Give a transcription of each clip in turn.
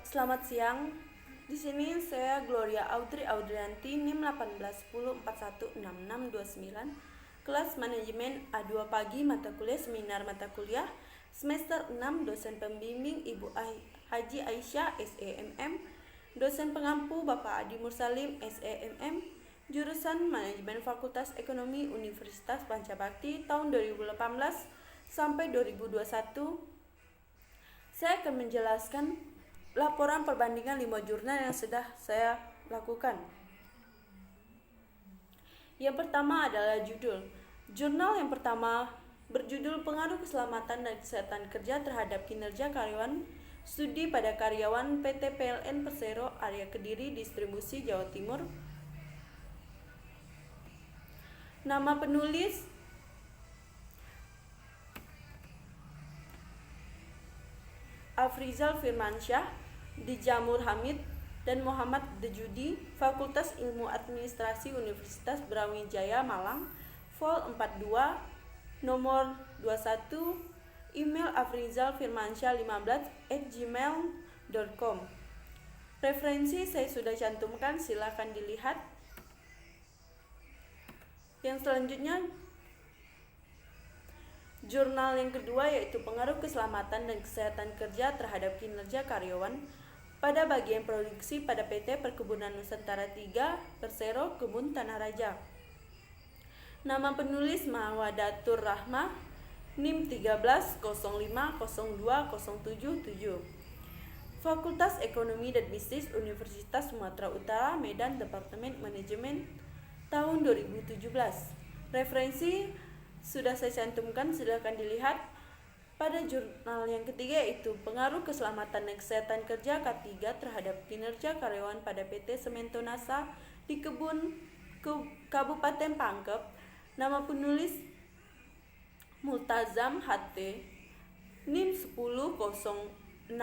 Selamat siang. Di sini saya Gloria Audrey Audrianti, NIM 1810416629, kelas manajemen A2 pagi, mata kuliah seminar mata kuliah semester 6, dosen pembimbing Ibu Haji Aisyah SEMM, dosen pengampu Bapak Adi Mursalim SEMM, jurusan Manajemen Fakultas Ekonomi Universitas Pancabakti tahun 2018 sampai 2021. Saya akan menjelaskan laporan perbandingan 5 jurnal yang sudah saya lakukan. Yang pertama adalah judul. Jurnal yang pertama berjudul Pengaruh Keselamatan dan Kesehatan Kerja terhadap Kinerja Karyawan Studi pada Karyawan PT PLN Persero Area Kediri Distribusi Jawa Timur. Nama penulis Afrizal Firmansyah, Dijamur Hamid, dan Muhammad Dejudi, Fakultas Ilmu Administrasi Universitas Brawijaya Malang, Vol 42, nomor 21, email afrizalfirmansyah15@gmail.com. Referensi saya sudah cantumkan, silakan dilihat. Yang selanjutnya, jurnal yang kedua yaitu Pengaruh Keselamatan dan Kesehatan Kerja terhadap Kinerja Karyawan pada bagian produksi pada PT Perkebunan Nusantara 3 Persero Kebun Tanah Raja. Nama penulis Mawadatur Rahmah, NIM 1305020777. Fakultas Ekonomi dan Bisnis Universitas Sumatera Utara, Medan, Departemen Manajemen tahun 2017. Referensi sudah saya cantumkan, silakan dilihat. Pada jurnal yang ketiga yaitu Pengaruh Keselamatan dan Kesehatan Kerja K3 terhadap Kinerja Karyawan pada PT Semento Nasa di Kabupaten Pangkep. Nama penulis Multazam HT, NIM 106001111071.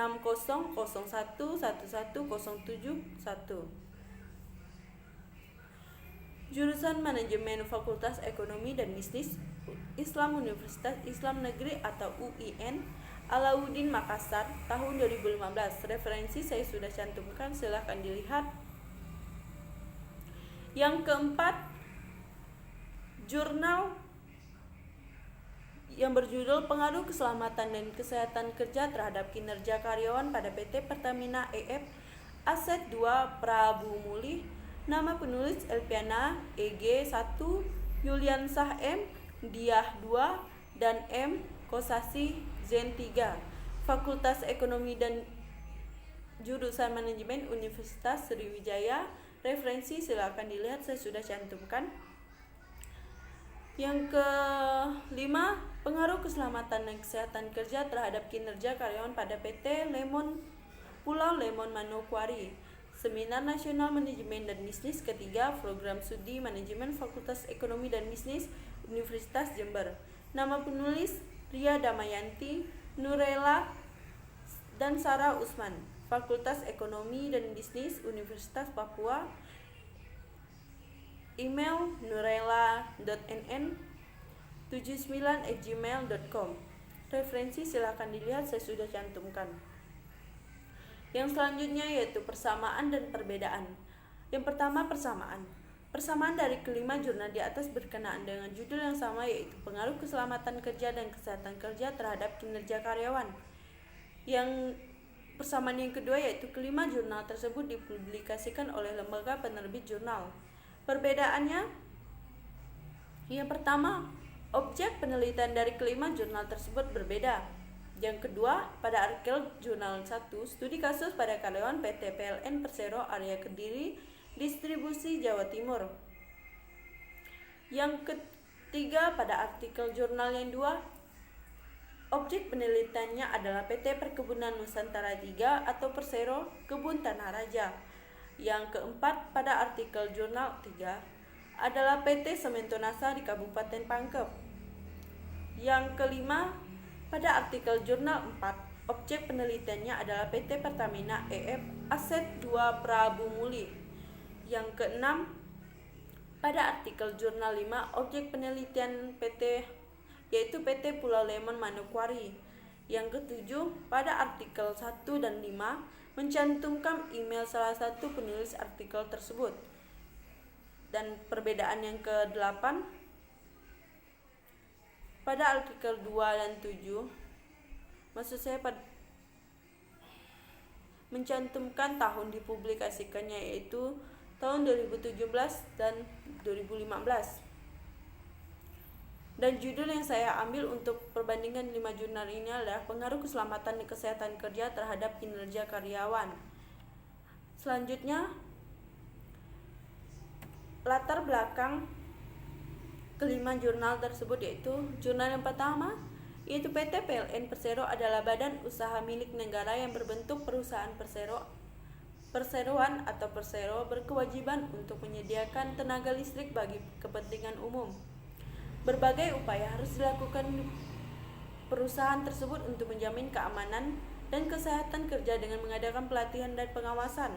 Jurusan Manajemen Fakultas Ekonomi dan Bisnis Islam Universitas Islam Negeri atau UIN Alauddin Makassar tahun 2015. Referensi saya sudah cantumkan, silahkan dilihat. Yang keempat, jurnal yang berjudul Pengaruh Keselamatan dan Kesehatan Kerja terhadap Kinerja Karyawan pada PT Pertamina EF Aset 2 Prabu Muli. Nama penulis Elpiana EG 1, Yuliansah M, Diah 2, dan M Kosasi Zen 3. Fakultas Ekonomi dan Jurusan Manajemen Universitas Sriwijaya. Referensi silakan dilihat, saya sudah cantumkan. Yang kelima, Pengaruh Keselamatan dan Kesehatan Kerja terhadap Kinerja Karyawan pada PT Pulau Lemon Manokwari. Seminar Nasional Manajemen dan Bisnis ketiga, Program Studi Manajemen Fakultas Ekonomi dan Bisnis Universitas Jember. Nama penulis Ria Damayanti, Nurela, dan Sarah Usman. Fakultas Ekonomi dan Bisnis Universitas Papua. Email nurela.nn79@gmail.com. Referensi silakan dilihat, saya sudah cantumkan. Yang selanjutnya yaitu persamaan dan perbedaan. Yang pertama, persamaan. Persamaan dari kelima jurnal di atas berkenaan dengan judul yang sama yaitu Pengaruh Keselamatan Kerja dan Kesehatan Kerja terhadap Kinerja Karyawan. Yang persamaan yang kedua yaitu kelima jurnal tersebut dipublikasikan oleh lembaga penerbit jurnal. Perbedaannya, yang pertama, objek penelitian dari kelima jurnal tersebut berbeda. Yang kedua, pada artikel jurnal 1, studi kasus pada karyawan PT PLN Persero Area Kediri Distribusi Jawa Timur. Yang ketiga, pada artikel jurnal yang 2, objek penelitiannya adalah PT Perkebunan Nusantara 3 atau Persero Kebun Tanah Raja. Yang keempat, pada artikel jurnal 3 adalah PT Semento Nasa di Kabupaten Pangkep. Yang kelima, pada artikel jurnal 4, objek penelitiannya adalah PT Pertamina EF Aset 2 Prabu Muli. Yang keenam, pada artikel jurnal 5, objek penelitian PT yaitu PT Pulau Lemon Manokwari. Yang ketujuh, pada artikel 1 dan 5 mencantumkan email salah satu penulis artikel tersebut. Dan perbedaan yang ke-8, pada artikel 2 dan 7, maksud saya mencantumkan tahun dipublikasikannya, yaitu tahun 2017 dan 2015. Dan judul yang saya ambil untuk perbandingan 5 jurnal ini adalah pengaruh keselamatan dan kesehatan kerja terhadap kinerja karyawan. Selanjutnya, latar belakang kelima jurnal tersebut, yaitu jurnal yang pertama, yaitu PT PLN Persero adalah badan usaha milik negara yang berbentuk perusahaan perseroan atau persero berkewajiban untuk menyediakan tenaga listrik bagi kepentingan umum. Berbagai upaya harus dilakukan perusahaan tersebut untuk menjamin keamanan dan kesehatan kerja dengan mengadakan pelatihan dan pengawasan.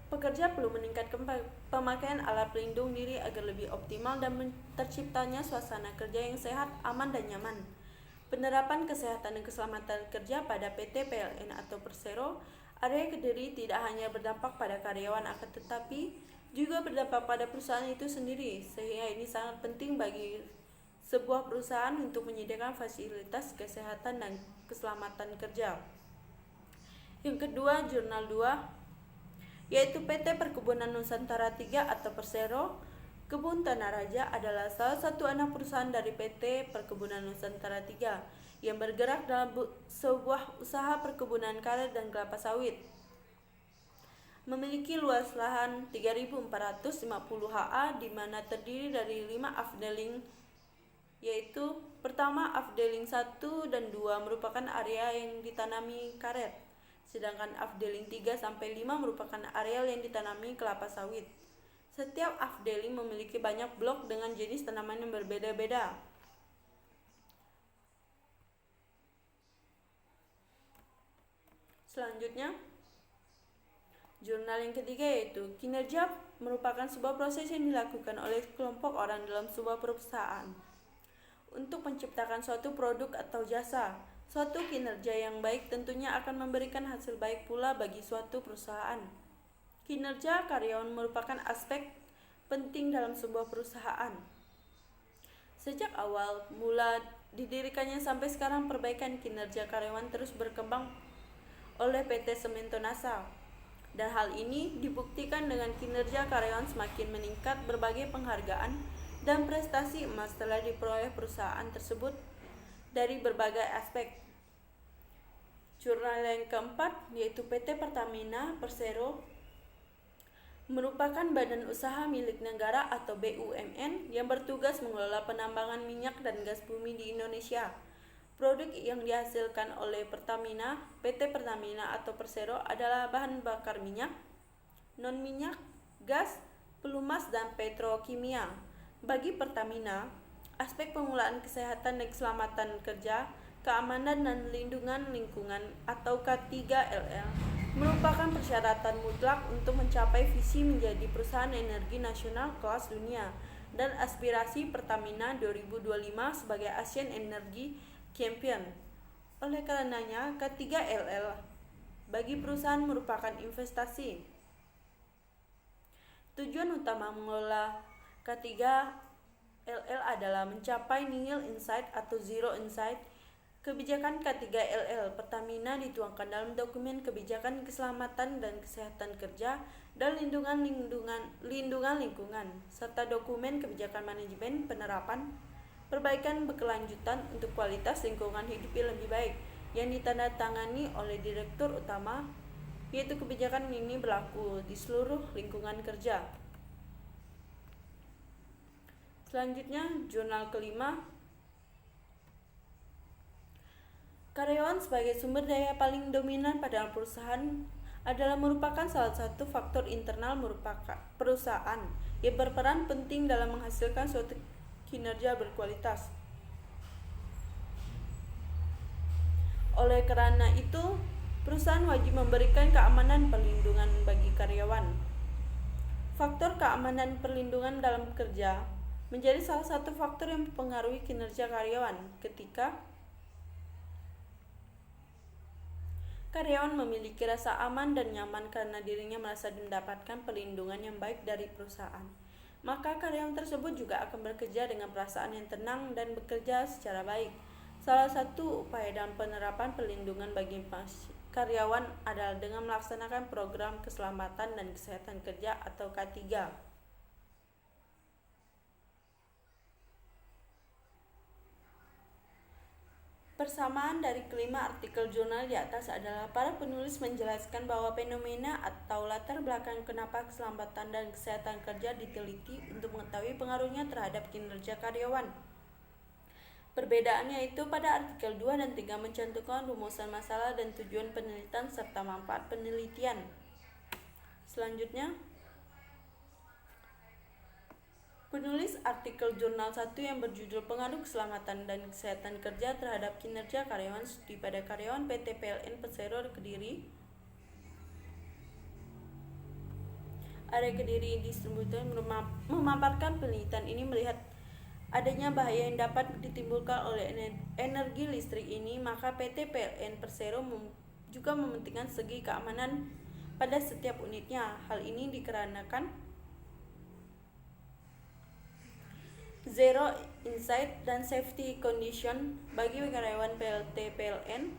Pekerja perlu meningkatkan pemakaian alat pelindung diri agar lebih optimal dan terciptanya suasana kerja yang sehat, aman, dan nyaman. Penerapan kesehatan dan keselamatan kerja pada PT PLN atau Persero Area Kediri tidak hanya berdampak pada karyawan, akan tetapi juga berdampak pada perusahaan itu sendiri, sehingga ini sangat penting bagi sebuah perusahaan untuk menyediakan fasilitas kesehatan dan keselamatan kerja. Yang kedua, jurnal 2, yaitu PT Perkebunan Nusantara 3 atau Persero. Kebun Tanah Raja adalah salah satu anak perusahaan dari PT Perkebunan Nusantara 3 yang bergerak dalam sebuah usaha perkebunan karet dan kelapa sawit. Memiliki luas lahan 3.450 ha di mana terdiri dari 5 afdeling, yaitu pertama afdeling 1 dan 2 merupakan area yang ditanami karet, sedangkan afdeling 3 sampai 5 merupakan areal yang ditanami kelapa sawit. Setiap afdeling memiliki banyak blok dengan jenis tanaman yang berbeda-beda. Selanjutnya, jurnal yang ketiga, yaitu kinerja merupakan sebuah proses yang dilakukan oleh kelompok orang dalam sebuah perusahaan untuk menciptakan suatu produk atau jasa. Suatu kinerja yang baik tentunya akan memberikan hasil baik pula bagi suatu perusahaan. Kinerja karyawan merupakan aspek penting dalam sebuah perusahaan. Sejak awal mula didirikannya sampai sekarang, perbaikan kinerja karyawan terus berkembang oleh PT Semento Nasa. Dan hal ini dibuktikan dengan kinerja karyawan semakin meningkat. Berbagai penghargaan dan prestasi emas telah diperoleh perusahaan tersebut dari berbagai aspek. Jurnal yang keempat, yaitu PT Pertamina Persero, merupakan badan usaha milik negara atau BUMN yang bertugas mengelola penambangan minyak dan gas bumi di Indonesia. Produk yang dihasilkan oleh Pertamina, PT Pertamina atau Persero adalah bahan bakar minyak, non-minyak, gas, pelumas, dan petrokimia. Bagi Pertamina, aspek pengelolaan kesehatan dan keselamatan kerja, keamanan dan lindungan lingkungan atau K3LL merupakan persyaratan mutlak untuk mencapai visi menjadi perusahaan energi nasional kelas dunia dan aspirasi Pertamina 2025 sebagai Asian Energy Champion. Oleh karenanya, K3LL bagi perusahaan merupakan investasi. Tujuan utama mengelola K3LL adalah mencapai nihil insight atau zero insight. Kebijakan K3LL Pertamina dituangkan dalam dokumen kebijakan keselamatan dan kesehatan kerja dan lindungan lingkungan, serta dokumen kebijakan manajemen penerapan perbaikan berkelanjutan untuk kualitas lingkungan hidup yang lebih baik yang ditandatangani oleh Direktur Utama, yaitu kebijakan ini berlaku di seluruh lingkungan kerja. Selanjutnya, jurnal kelima, karyawan sebagai sumber daya paling dominan pada perusahaan adalah merupakan salah satu faktor internal merupakan perusahaan yang berperan penting dalam menghasilkan suatu kinerja berkualitas. Oleh karena itu, Perusahaan wajib memberikan keamanan perlindungan bagi karyawan. Faktor keamanan perlindungan dalam kerja menjadi salah satu faktor yang mempengaruhi kinerja karyawan ketika karyawan memiliki rasa aman dan nyaman karena dirinya merasa mendapatkan perlindungan yang baik dari perusahaan. Maka karyawan tersebut juga akan bekerja dengan perasaan yang tenang dan bekerja secara baik. Salah satu upaya dalam penerapan perlindungan bagi karyawan adalah dengan melaksanakan program keselamatan dan kesehatan kerja atau K3. Persamaan dari kelima artikel jurnal di atas adalah para penulis menjelaskan bahwa fenomena atau latar belakang kenapa keselamatan dan kesehatan kerja diteliti untuk mengetahui pengaruhnya terhadap kinerja karyawan. Perbedaannya itu pada artikel 2 dan 3 mencantumkan rumusan masalah dan tujuan penelitian serta manfaat penelitian. Selanjutnya, penulis artikel jurnal 1 yang berjudul Pengaruh Keselamatan dan Kesehatan Kerja terhadap Kinerja Karyawan Studi pada Karyawan PT PLN Persero Kediri, area Kediri distributor memaparkan penelitian ini melihat adanya bahaya yang dapat ditimbulkan oleh energi listrik ini, maka PT PLN Persero juga mementingkan segi keamanan pada setiap unitnya. Hal ini dikarenakan zero insight dan safety condition bagi karyawan PT PLN,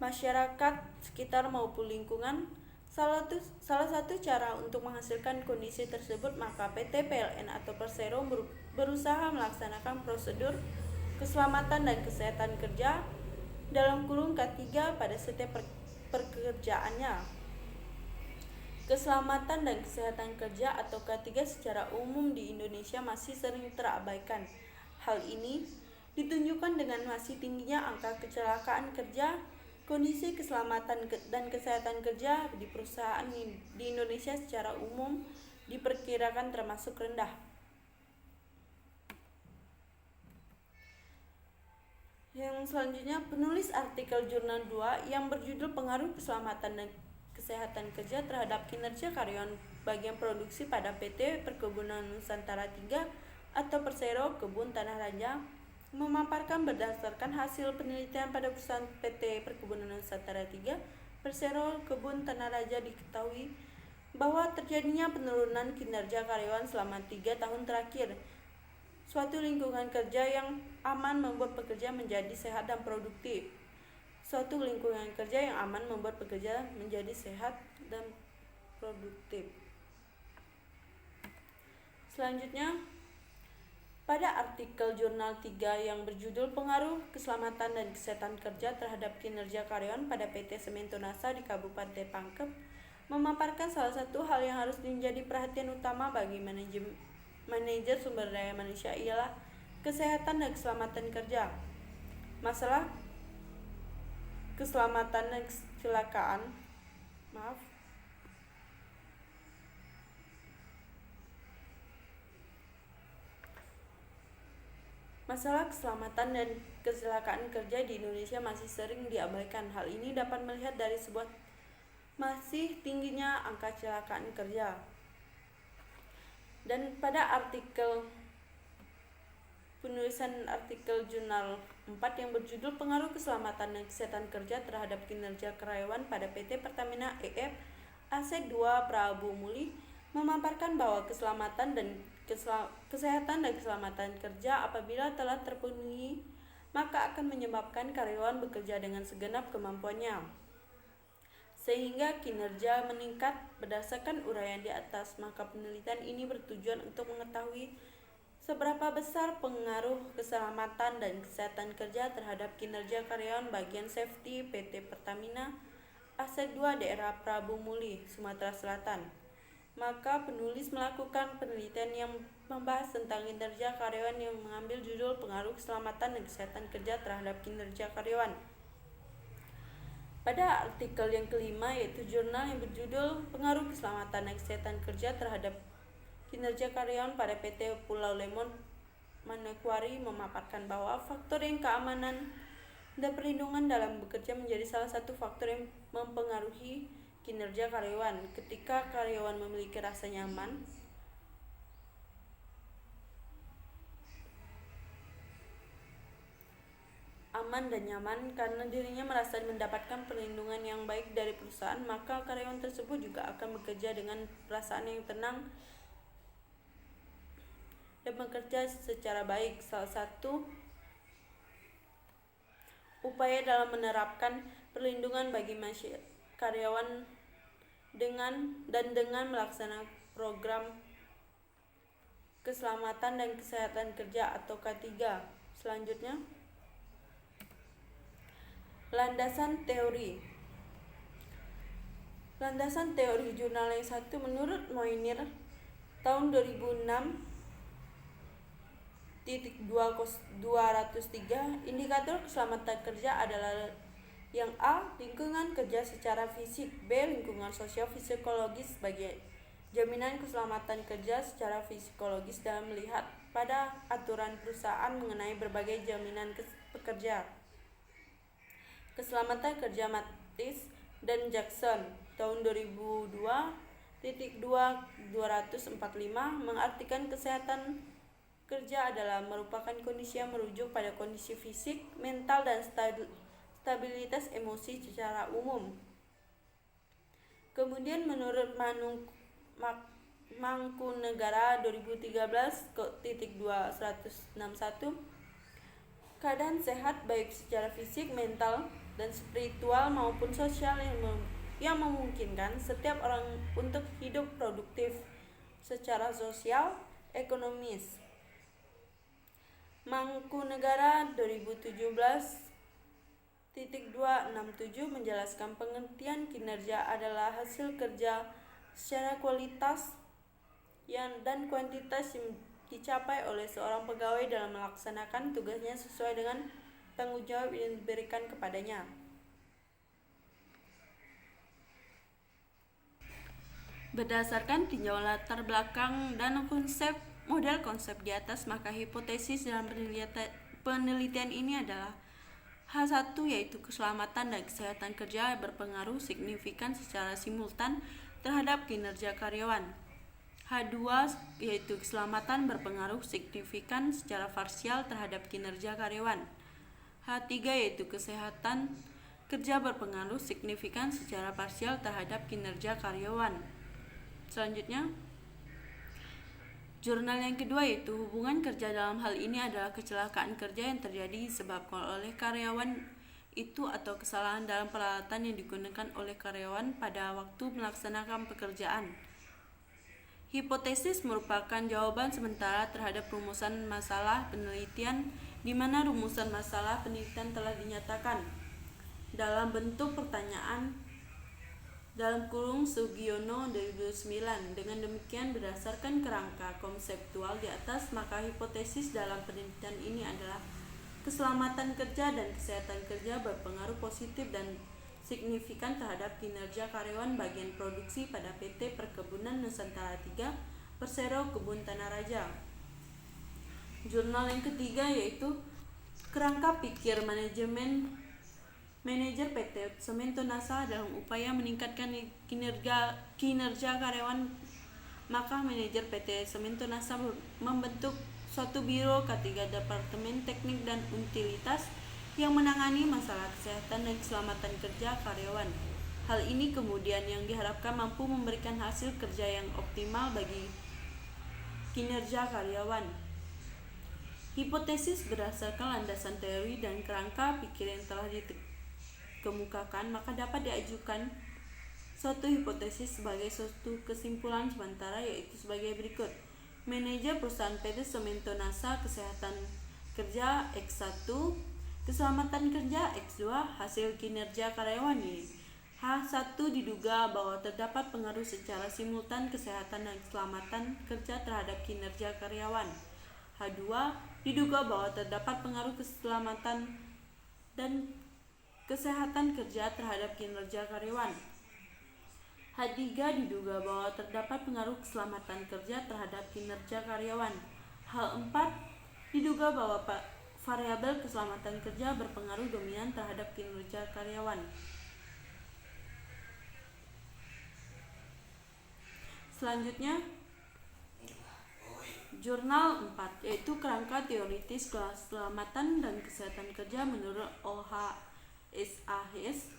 masyarakat sekitar maupun lingkungan. Salah satu cara untuk menghasilkan kondisi tersebut, maka PT PLN atau Persero berusaha melaksanakan prosedur keselamatan dan kesehatan kerja dalam kurung K3 pada setiap pekerjaannya. Keselamatan dan kesehatan kerja atau K3 secara umum di Indonesia masih sering terabaikan. Hal ini ditunjukkan dengan masih tingginya angka kecelakaan kerja. Kondisi keselamatan dan kesehatan kerja di perusahaan di Indonesia secara umum diperkirakan termasuk rendah. Yang selanjutnya, penulis artikel jurnal 2 yang berjudul Pengaruh Keselamatan dan Kesehatan Kerja terhadap Kinerja Karyawan Bagian Produksi pada PT Perkebunan Nusantara 3 atau Persero Kebun Tanah Raja memaparkan berdasarkan hasil penelitian pada perusahaan PT Perkebunan Nusantara 3 Persero Kebun Tanah Raja diketahui bahwa terjadinya penurunan kinerja karyawan selama 3 tahun terakhir. Suatu lingkungan kerja yang aman membuat pekerja menjadi sehat dan produktif. Suatu lingkungan kerja yang aman membuat pekerja menjadi sehat dan produktif. Selanjutnya, pada artikel jurnal 3 yang berjudul Pengaruh Keselamatan dan Kesehatan Kerja terhadap Kinerja Karyawan pada PT Sementonasa di Kabupaten Pangkep memaparkan salah satu hal yang harus menjadi perhatian utama bagi manajer sumber daya manusia ialah kesehatan dan keselamatan kerja. Masalah keselamatan dan kecelakaan Masalah keselamatan dan kecelakaan kerja di Indonesia masih sering diabaikan. Hal ini dapat melihat dari sebuah masih tingginya angka kecelakaan kerja. Dan pada penulisan artikel jurnal 4 yang berjudul Pengaruh Keselamatan dan Kesehatan Kerja terhadap Kinerja Karyawan pada PT Pertamina EF AC2 Prabu Muli memaparkan bahwa kesehatan dan keselamatan kerja apabila telah terpenuhi maka akan menyebabkan karyawan bekerja dengan segenap kemampuannya sehingga kinerja meningkat. Berdasarkan uraian di atas, maka penelitian ini bertujuan untuk mengetahui seberapa besar pengaruh keselamatan dan kesehatan kerja terhadap kinerja karyawan bagian safety PT Pertamina AC2 daerah Prabu Muli, Sumatera Selatan. Maka penulis melakukan penelitian yang membahas tentang kinerja karyawan yang mengambil judul Pengaruh Keselamatan dan Kesehatan Kerja terhadap Kinerja Karyawan. Pada artikel yang kelima, yaitu jurnal yang berjudul Pengaruh Keselamatan dan Kesehatan Kerja terhadap Kinerja Karyawan pada PT Pulau Lemon Manokwari memaparkan bahwa faktor yang keamanan Dan perlindungan dalam bekerja menjadi salah satu faktor yang mempengaruhi kinerja karyawan. Ketika karyawan memiliki rasa nyaman, aman dan nyaman karena dirinya merasa mendapatkan perlindungan yang baik dari perusahaan, maka karyawan tersebut juga akan bekerja dengan perasaan yang tenang dan bekerja secara baik. Salah satu upaya dalam menerapkan perlindungan bagi karyawan dengan melaksanakan program keselamatan dan kesehatan kerja atau K3. Selanjutnya, landasan teori. Landasan teori jurnal yang satu menurut Moinir tahun 2006.203, indikator keselamatan kerja adalah yang A. Lingkungan kerja secara fisik, B. Lingkungan sosial psikologis. Sebagai jaminan keselamatan kerja secara psikologis dalam melihat pada aturan perusahaan mengenai berbagai jaminan pekerja. Keselamatan kerja Matis dan Jackson tahun 2002.245 mengartikan kesehatan kerja adalah merupakan kondisi yang merujuk pada kondisi fisik, mental, dan stabilitas emosi secara umum. Kemudian menurut Mangkunegara 2013.261, keadaan sehat baik secara fisik, mental, dan spiritual maupun sosial yang memungkinkan setiap orang untuk hidup produktif secara sosial, ekonomis. Mangkunegara 2017.267 menjelaskan pengertian kinerja adalah hasil kerja secara kualitas dan kuantitas yang dicapai oleh seorang pegawai dalam melaksanakan tugasnya sesuai dengan tanggung jawab yang diberikan kepadanya. Berdasarkan tinjauan latar belakang dan model konsep di atas, maka hipotesis dalam penelitian ini adalah H1 yaitu keselamatan dan kesehatan kerja berpengaruh signifikan secara simultan terhadap kinerja karyawan. H2 yaitu keselamatan berpengaruh signifikan secara parsial terhadap kinerja karyawan. H3 yaitu kesehatan kerja berpengaruh signifikan secara parsial terhadap kinerja karyawan. Selanjutnya, jurnal yang kedua yaitu hubungan kerja. Dalam hal ini adalah kecelakaan kerja yang terjadi disebabkan oleh karyawan itu atau kesalahan dalam peralatan yang digunakan oleh karyawan pada waktu melaksanakan pekerjaan. Hipotesis merupakan jawaban sementara terhadap rumusan masalah penelitian, di mana rumusan masalah penelitian telah dinyatakan dalam bentuk pertanyaan Sugiono 2009. Dengan demikian, berdasarkan kerangka konseptual di atas, maka hipotesis dalam penelitian ini adalah keselamatan kerja dan kesehatan kerja berpengaruh positif dan signifikan terhadap kinerja karyawan bagian produksi pada PT Perkebunan Nusantara 3 Persero Kebun Tanah Raja. Jurnal yang ketiga yaitu kerangka pikir manajer PT Semento NASA dalam upaya meningkatkan kinerja karyawan, maka manajer PT Semento NASA membentuk suatu biro K3 Departemen Teknik dan Utilitas yang menangani masalah kesehatan dan keselamatan kerja karyawan. Hal ini kemudian yang diharapkan mampu memberikan hasil kerja yang optimal bagi kinerja karyawan. Hipotesis berdasarkan landasan teori dan kerangka pikir yang telah dikemukakan, maka dapat diajukan suatu hipotesis sebagai suatu kesimpulan sementara, yaitu sebagai berikut. Manajer perusahaan PT Semento NASA kesehatan kerja X1, keselamatan kerja X2, hasil kinerja karyawan ini. H1 diduga bahwa terdapat pengaruh secara simultan kesehatan dan keselamatan kerja terhadap kinerja karyawan. H2 diduga bahwa terdapat pengaruh keselamatan dan kesehatan kerja terhadap kinerja karyawan. H3 diduga bahwa terdapat pengaruh keselamatan kerja terhadap kinerja karyawan. H4 diduga bahwa variabel keselamatan kerja berpengaruh dominan terhadap kinerja karyawan. Selanjutnya, Jurnal 4, yaitu kerangka teoritis keselamatan dan kesehatan kerja menurut OHSAS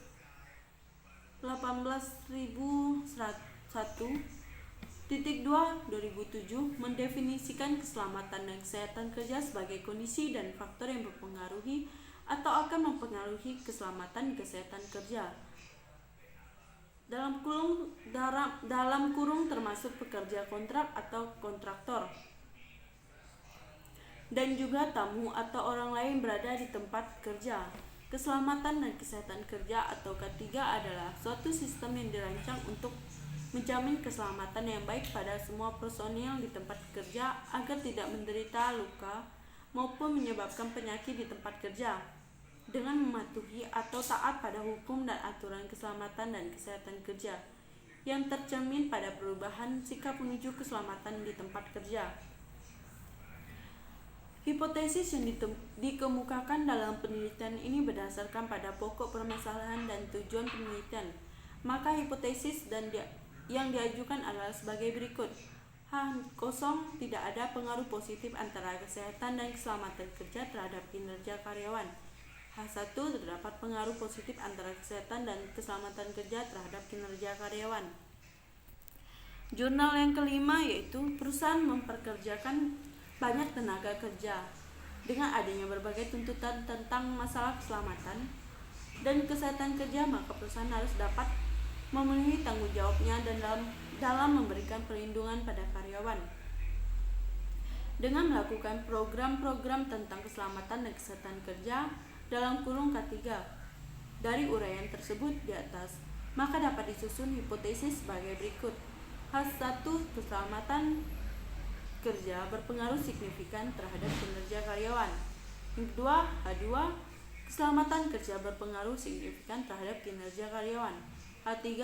18001-2 mendefinisikan keselamatan dan kesehatan kerja sebagai kondisi dan faktor yang mempengaruhi atau akan mempengaruhi keselamatan dan kesehatan kerja. Dalam kurung termasuk pekerja kontrak atau kontraktor, dan juga tamu atau orang lain berada di tempat kerja. Keselamatan dan kesehatan kerja atau K3 adalah suatu sistem yang dirancang untuk menjamin keselamatan yang baik pada semua personil di tempat kerja agar tidak menderita luka maupun menyebabkan penyakit di tempat kerja, dengan mematuhi atau taat pada hukum dan aturan keselamatan dan kesehatan kerja yang tercermin pada perubahan sikap menuju keselamatan di tempat kerja. Hipotesis yang dikemukakan dalam penelitian ini berdasarkan pada pokok permasalahan dan tujuan penelitian. Maka hipotesis yang diajukan adalah sebagai berikut. H0, tidak ada pengaruh positif antara kesehatan dan keselamatan kerja terhadap kinerja karyawan. H1, terdapat pengaruh positif antara kesehatan dan keselamatan kerja terhadap kinerja karyawan. Jurnal yang kelima, yaitu perusahaan memperkerjakan banyak tenaga kerja. Dengan adanya berbagai tuntutan tentang masalah keselamatan dan kesehatan kerja, maka perusahaan harus dapat memenuhi tanggung jawabnya dan dalam memberikan perlindungan pada karyawan dengan melakukan program-program tentang keselamatan dan kesehatan kerja dalam kurung K3. Dari uraian tersebut di atas, maka dapat disusun hipotesis sebagai berikut. H1, keselamatan kerja berpengaruh signifikan terhadap kinerja karyawan. Yang kedua, H2, keselamatan kerja berpengaruh signifikan terhadap kinerja karyawan. H3,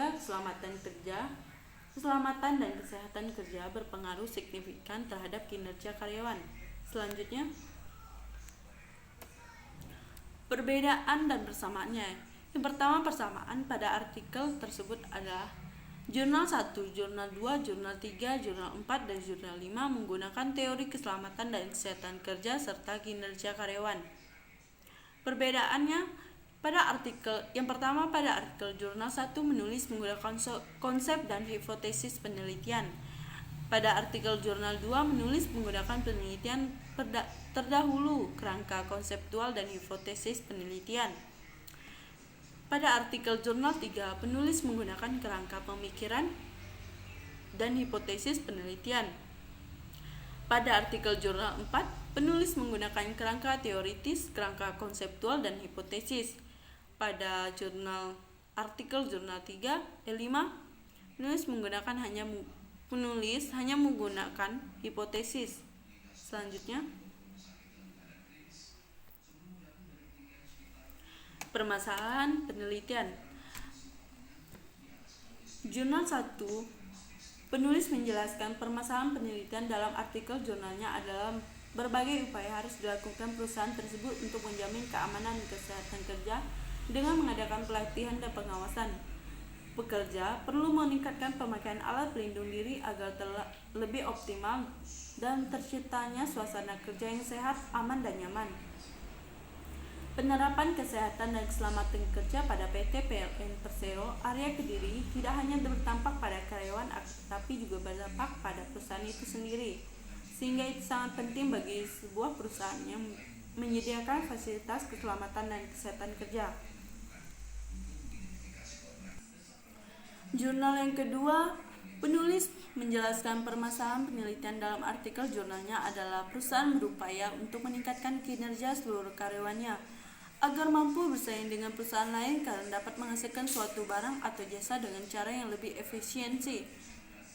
keselamatan dan kesehatan kerja berpengaruh signifikan terhadap kinerja karyawan. Selanjutnya, perbedaan dan persamaannya. Yang pertama, persamaan pada artikel tersebut adalah Jurnal 1, Jurnal 2, Jurnal 3, Jurnal 4, dan Jurnal 5 menggunakan teori keselamatan dan kesehatan kerja serta kinerja karyawan. Perbedaannya yang pertama pada artikel Jurnal 1 menulis menggunakan konsep dan hipotesis penelitian. Pada artikel Jurnal 2 menulis menggunakan penelitian terdahulu, kerangka konseptual dan hipotesis penelitian. Pada artikel Jurnal 3, penulis menggunakan kerangka pemikiran dan hipotesis penelitian. Pada artikel Jurnal 4, penulis menggunakan kerangka teoritis, kerangka konseptual, dan hipotesis. Pada artikel Jurnal 3, E5, penulis hanya menggunakan hipotesis. Selanjutnya, permasalahan penelitian. Jurnal 1, penulis menjelaskan permasalahan penelitian dalam artikel jurnalnya adalah berbagai upaya harus dilakukan perusahaan tersebut untuk menjamin keamanan dan kesehatan kerja dengan mengadakan pelatihan dan pengawasan. Pekerja perlu meningkatkan pemakaian alat pelindung diri agar lebih optimal dan terciptanya suasana kerja yang sehat, aman, dan nyaman. Penerapan kesehatan dan keselamatan kerja pada PT PLN Persero Area Kediri tidak hanya berdampak pada karyawan, tapi juga berdampak pada perusahaan itu sendiri, sehingga itu sangat penting bagi sebuah perusahaan yang menyediakan fasilitas keselamatan dan kesehatan kerja. Jurnal yang kedua, penulis menjelaskan permasalahan penelitian dalam artikel jurnalnya adalah perusahaan berupaya untuk meningkatkan kinerja seluruh karyawannya agar mampu bersaing dengan perusahaan lain karena dapat menghasilkan suatu barang atau jasa dengan cara yang lebih efisiensi.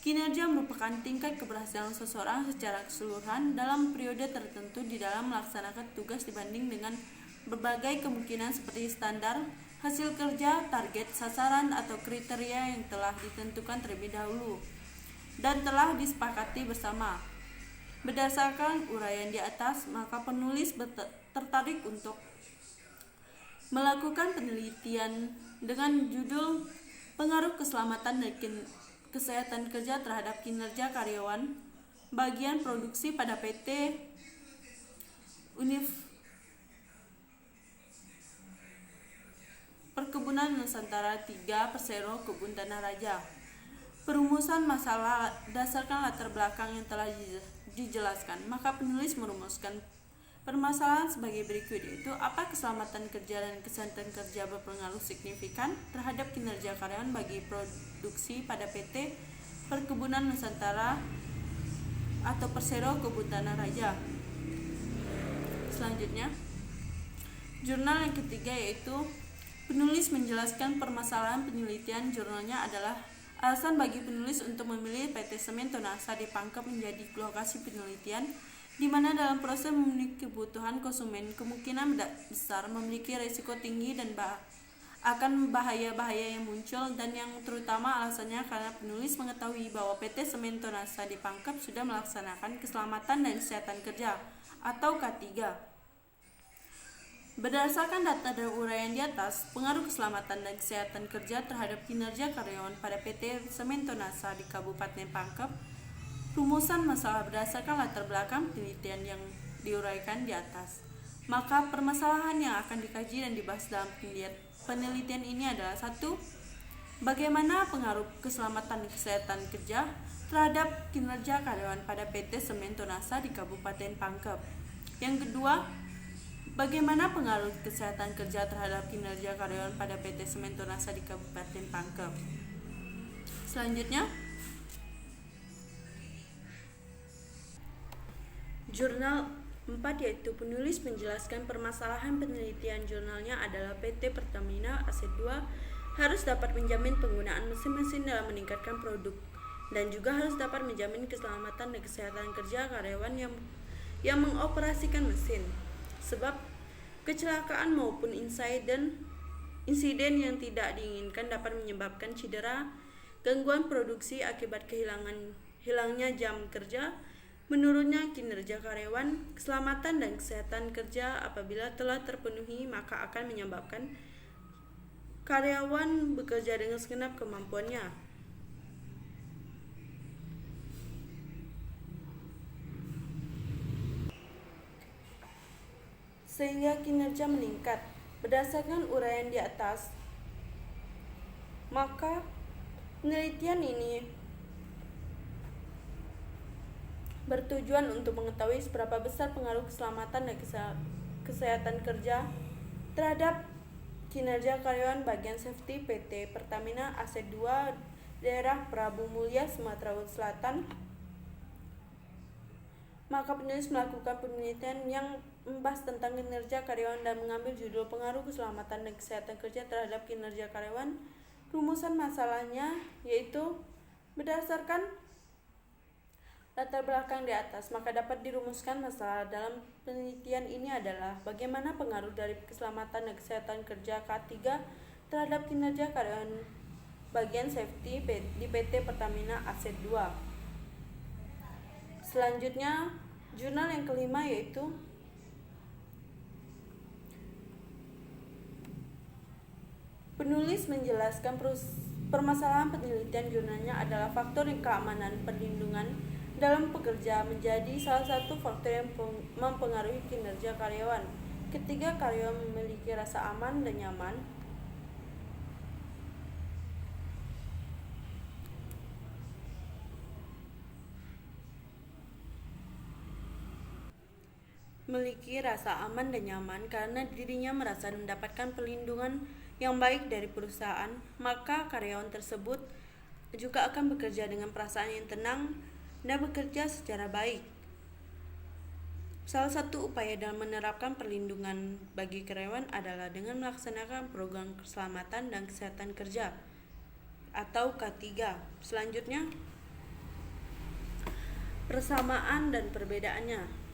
Kinerja merupakan tingkat keberhasilan seseorang secara keseluruhan dalam periode tertentu di dalam melaksanakan tugas dibanding dengan berbagai kemungkinan seperti standar, hasil kerja, target, sasaran, atau kriteria yang telah ditentukan terlebih dahulu dan telah disepakati bersama. Berdasarkan uraian di atas, maka penulis tertarik untuk melakukan penelitian dengan judul Pengaruh Keselamatan dan Kesehatan Kerja terhadap Kinerja Karyawan Bagian Produksi pada PT Perkebunan Nusantara 3 Persero Kebun Tanah Raja. Perumusan masalah berdasarkan latar belakang yang telah dijelaskan, maka penulis merumuskan permasalahan sebagai berikut, yaitu apa keselamatan kerja dan kesehatan kerja berpengaruh signifikan terhadap kinerja karyawan bagi produksi pada PT Perkebunan Nusantara atau Persero Kebun Tanah Raja. Selanjutnya, jurnal yang ketiga yaitu penulis menjelaskan permasalahan penelitian. Jurnalnya adalah alasan bagi penulis untuk memilih PT Semen Tonasa di Pangkep menjadi lokasi penelitian, di mana dalam proses memenuhi kebutuhan konsumen kemungkinan besar memiliki risiko tinggi dan akan bahaya-bahaya yang muncul, dan yang terutama alasannya karena penulis mengetahui bahwa PT Semen Tonasa di Pangkep sudah melaksanakan keselamatan dan kesehatan kerja atau K3. Berdasarkan data dan uraian di atas, pengaruh keselamatan dan kesehatan kerja terhadap kinerja karyawan pada PT Semen Tonasa di Kabupaten Pangkep, rumusan masalah berdasarkan latar belakang penelitian yang diuraikan di atas. Maka permasalahan yang akan dikaji dan dibahas dalam penelitian ini adalah: 1. Bagaimana pengaruh keselamatan dan kesehatan kerja terhadap kinerja karyawan pada PT Semen Tonasa di Kabupaten Pangkep. Yang kedua, bagaimana pengaruh kesehatan kerja terhadap kinerja karyawan pada PT Semen Tonasa di Kabupaten Pangkep. Selanjutnya, jurnal 4 yaitu penulis menjelaskan permasalahan penelitian. Jurnalnya adalah PT Pertamina Aset 2 harus dapat menjamin penggunaan mesin-mesin dalam meningkatkan produk, dan juga harus dapat menjamin keselamatan dan kesehatan kerja karyawan yang mengoperasikan mesin. Sebab kecelakaan maupun insiden yang tidak diinginkan dapat menyebabkan cedera, gangguan produksi akibat hilangnya jam kerja, menurunnya kinerja karyawan. Keselamatan dan kesehatan kerja apabila telah terpenuhi maka akan menyebabkan karyawan bekerja dengan segenap kemampuannya, sehingga kinerja meningkat. Berdasarkan uraian di atas, maka penelitian ini bertujuan untuk mengetahui seberapa besar pengaruh keselamatan dan kesehatan kerja terhadap kinerja karyawan bagian safety PT Pertamina Aset 2 daerah Prabu Mulya, Sumatera Selatan. Maka penulis melakukan penelitian yang membahas tentang kinerja karyawan dan mengambil judul Pengaruh Keselamatan dan Kesehatan Kerja terhadap Kinerja Karyawan. Rumusan masalahnya yaitu berdasarkan latar belakang di atas, maka dapat dirumuskan masalah dalam penelitian ini adalah: bagaimana pengaruh dari keselamatan dan kesehatan kerja K3 terhadap kinerja karyawan bagian safety di PT Pertamina Aset 2. Selanjutnya, jurnal yang kelima yaitu penulis menjelaskan permasalahan penelitian. Jurnalnya adalah faktor keamanan perlindungan dalam pekerja menjadi salah satu faktor yang mempengaruhi kinerja karyawan. Ketiga, karyawan memiliki rasa aman dan nyaman karena dirinya merasa mendapatkan perlindungan yang baik dari perusahaan, maka karyawan tersebut juga akan bekerja dengan perasaan yang tenang dan bekerja secara baik. Salah satu upaya dalam menerapkan perlindungan bagi karyawan adalah dengan melaksanakan program keselamatan dan kesehatan kerja atau K3. Selanjutnya, persamaan dan perbedaannya.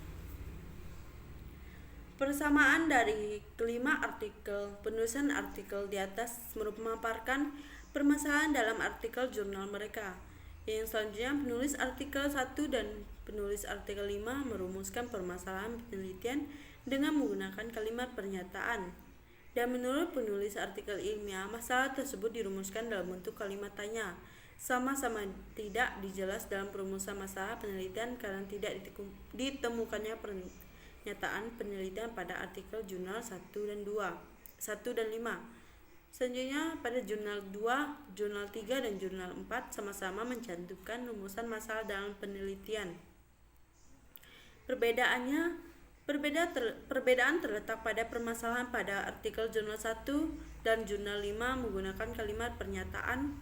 Persamaan dari kelima artikel penulisan artikel di atas memaparkan permasalahan dalam artikel jurnal mereka. Yang selanjutnya, penulis artikel 1 dan penulis artikel 5 merumuskan permasalahan penelitian dengan menggunakan kalimat pernyataan. Dan menurut penulis artikel ilmiah, masalah tersebut dirumuskan dalam bentuk kalimat tanya. Sama-sama tidak dijelas dalam perumusan masalah penelitian karena tidak ditemukannya pernyataan penelitian pada artikel jurnal 1 dan 5. Selanjutnya pada jurnal 2, jurnal 3, dan jurnal 4 sama-sama mencantumkan rumusan masalah dalam penelitian. Perbedaan terletak pada permasalahan pada artikel jurnal 1 dan jurnal 5 menggunakan kalimat pernyataan,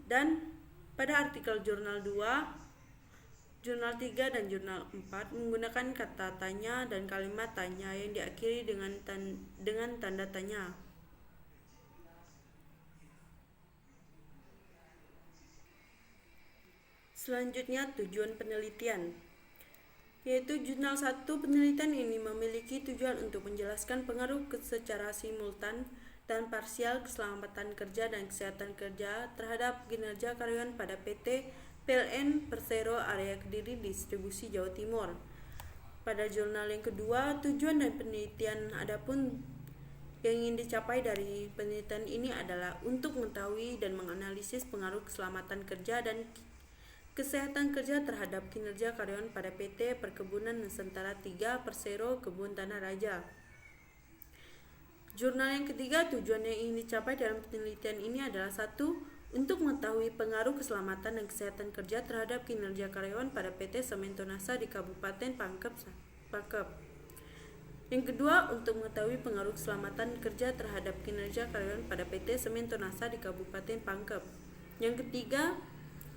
dan pada artikel jurnal 2, jurnal 3, dan jurnal 4 menggunakan kata tanya dan kalimat tanya yang diakhiri dengan tanda tanya. Selanjutnya tujuan penelitian, yaitu jurnal 1 penelitian ini memiliki tujuan untuk menjelaskan pengaruh secara simultan dan parsial keselamatan kerja dan kesehatan kerja terhadap kinerja karyawan pada PT PLN Persero Area Kediri Distribusi Jawa Timur. Pada jurnal yang kedua, tujuan dan penelitian adapun yang ingin dicapai dari penelitian ini adalah untuk mengetahui dan menganalisis pengaruh keselamatan kerja dan kesehatan kerja terhadap kinerja karyawan pada PT Perkebunan Nusantara 3 Persero Kebun Tanah Raja. Jurnal yang ketiga, tujuan yang ingin dicapai dalam penelitian ini adalah 1. Untuk mengetahui pengaruh keselamatan dan kesehatan kerja terhadap kinerja karyawan pada PT Sementonasa di Kabupaten Pangkep. Yang kedua, untuk mengetahui pengaruh keselamatan kerja terhadap kinerja karyawan pada PT Sementonasa di Kabupaten Pangkep. Yang ketiga,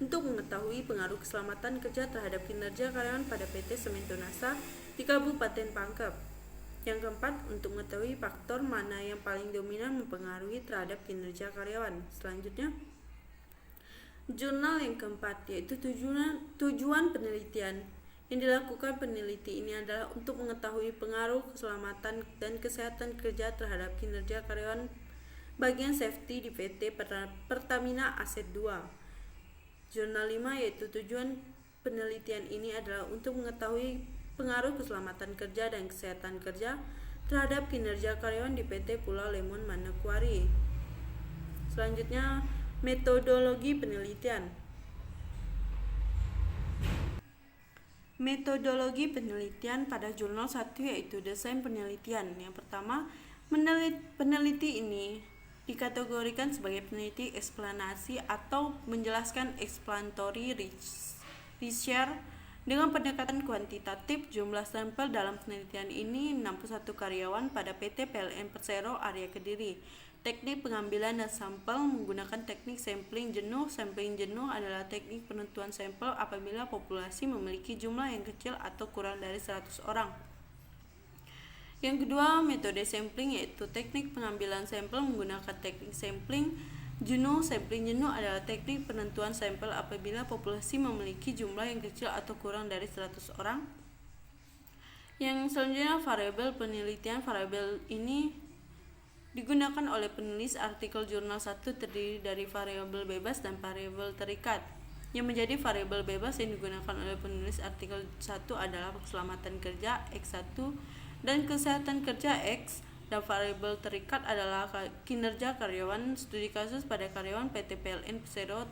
untuk mengetahui pengaruh keselamatan kerja terhadap kinerja karyawan pada PT Sementonasa di Kabupaten Pangkep. Yang keempat, untuk mengetahui faktor mana yang paling dominan mempengaruhi terhadap kinerja karyawan. Selanjutnya, jurnal yang keempat, yaitu tujuan penelitian. Yang dilakukan peneliti ini adalah untuk mengetahui pengaruh keselamatan dan kesehatan kerja terhadap kinerja karyawan bagian safety di PT Pertamina Aset 2. Jurnal 5, yaitu tujuan penelitian ini adalah untuk mengetahui pengaruh keselamatan kerja dan kesehatan kerja terhadap kinerja karyawan di PT Pulau Lemon Manokwari. Selanjutnya, metodologi penelitian. Metodologi penelitian pada jurnal 1 yaitu desain penelitian. Yang pertama, peneliti ini dikategorikan sebagai peneliti eksplanasi atau menjelaskan explanatory research dengan pendekatan kuantitatif. Jumlah sampel dalam penelitian ini 61 karyawan pada PT PLN Persero Area Kediri. Teknik pengambilan dan sampel menggunakan teknik sampling jenuh. Sampling jenuh adalah teknik penentuan sampel apabila populasi memiliki jumlah yang kecil atau kurang dari 100 orang. Yang kedua, metode sampling yaitu teknik pengambilan sampel menggunakan teknik sampling jenuh. Sampling jenuh adalah teknik penentuan sampel apabila populasi memiliki jumlah yang kecil atau kurang dari 100 orang. Yang selanjutnya, variabel penelitian. Variabel ini digunakan oleh penulis artikel jurnal 1 terdiri dari variabel bebas dan variabel terikat. Yang menjadi variabel bebas yang digunakan oleh penulis artikel 1 adalah keselamatan kerja X1 dan kesehatan kerja X, dan variabel terikat adalah kinerja karyawan. Studi kasus pada karyawan PT PLN Persero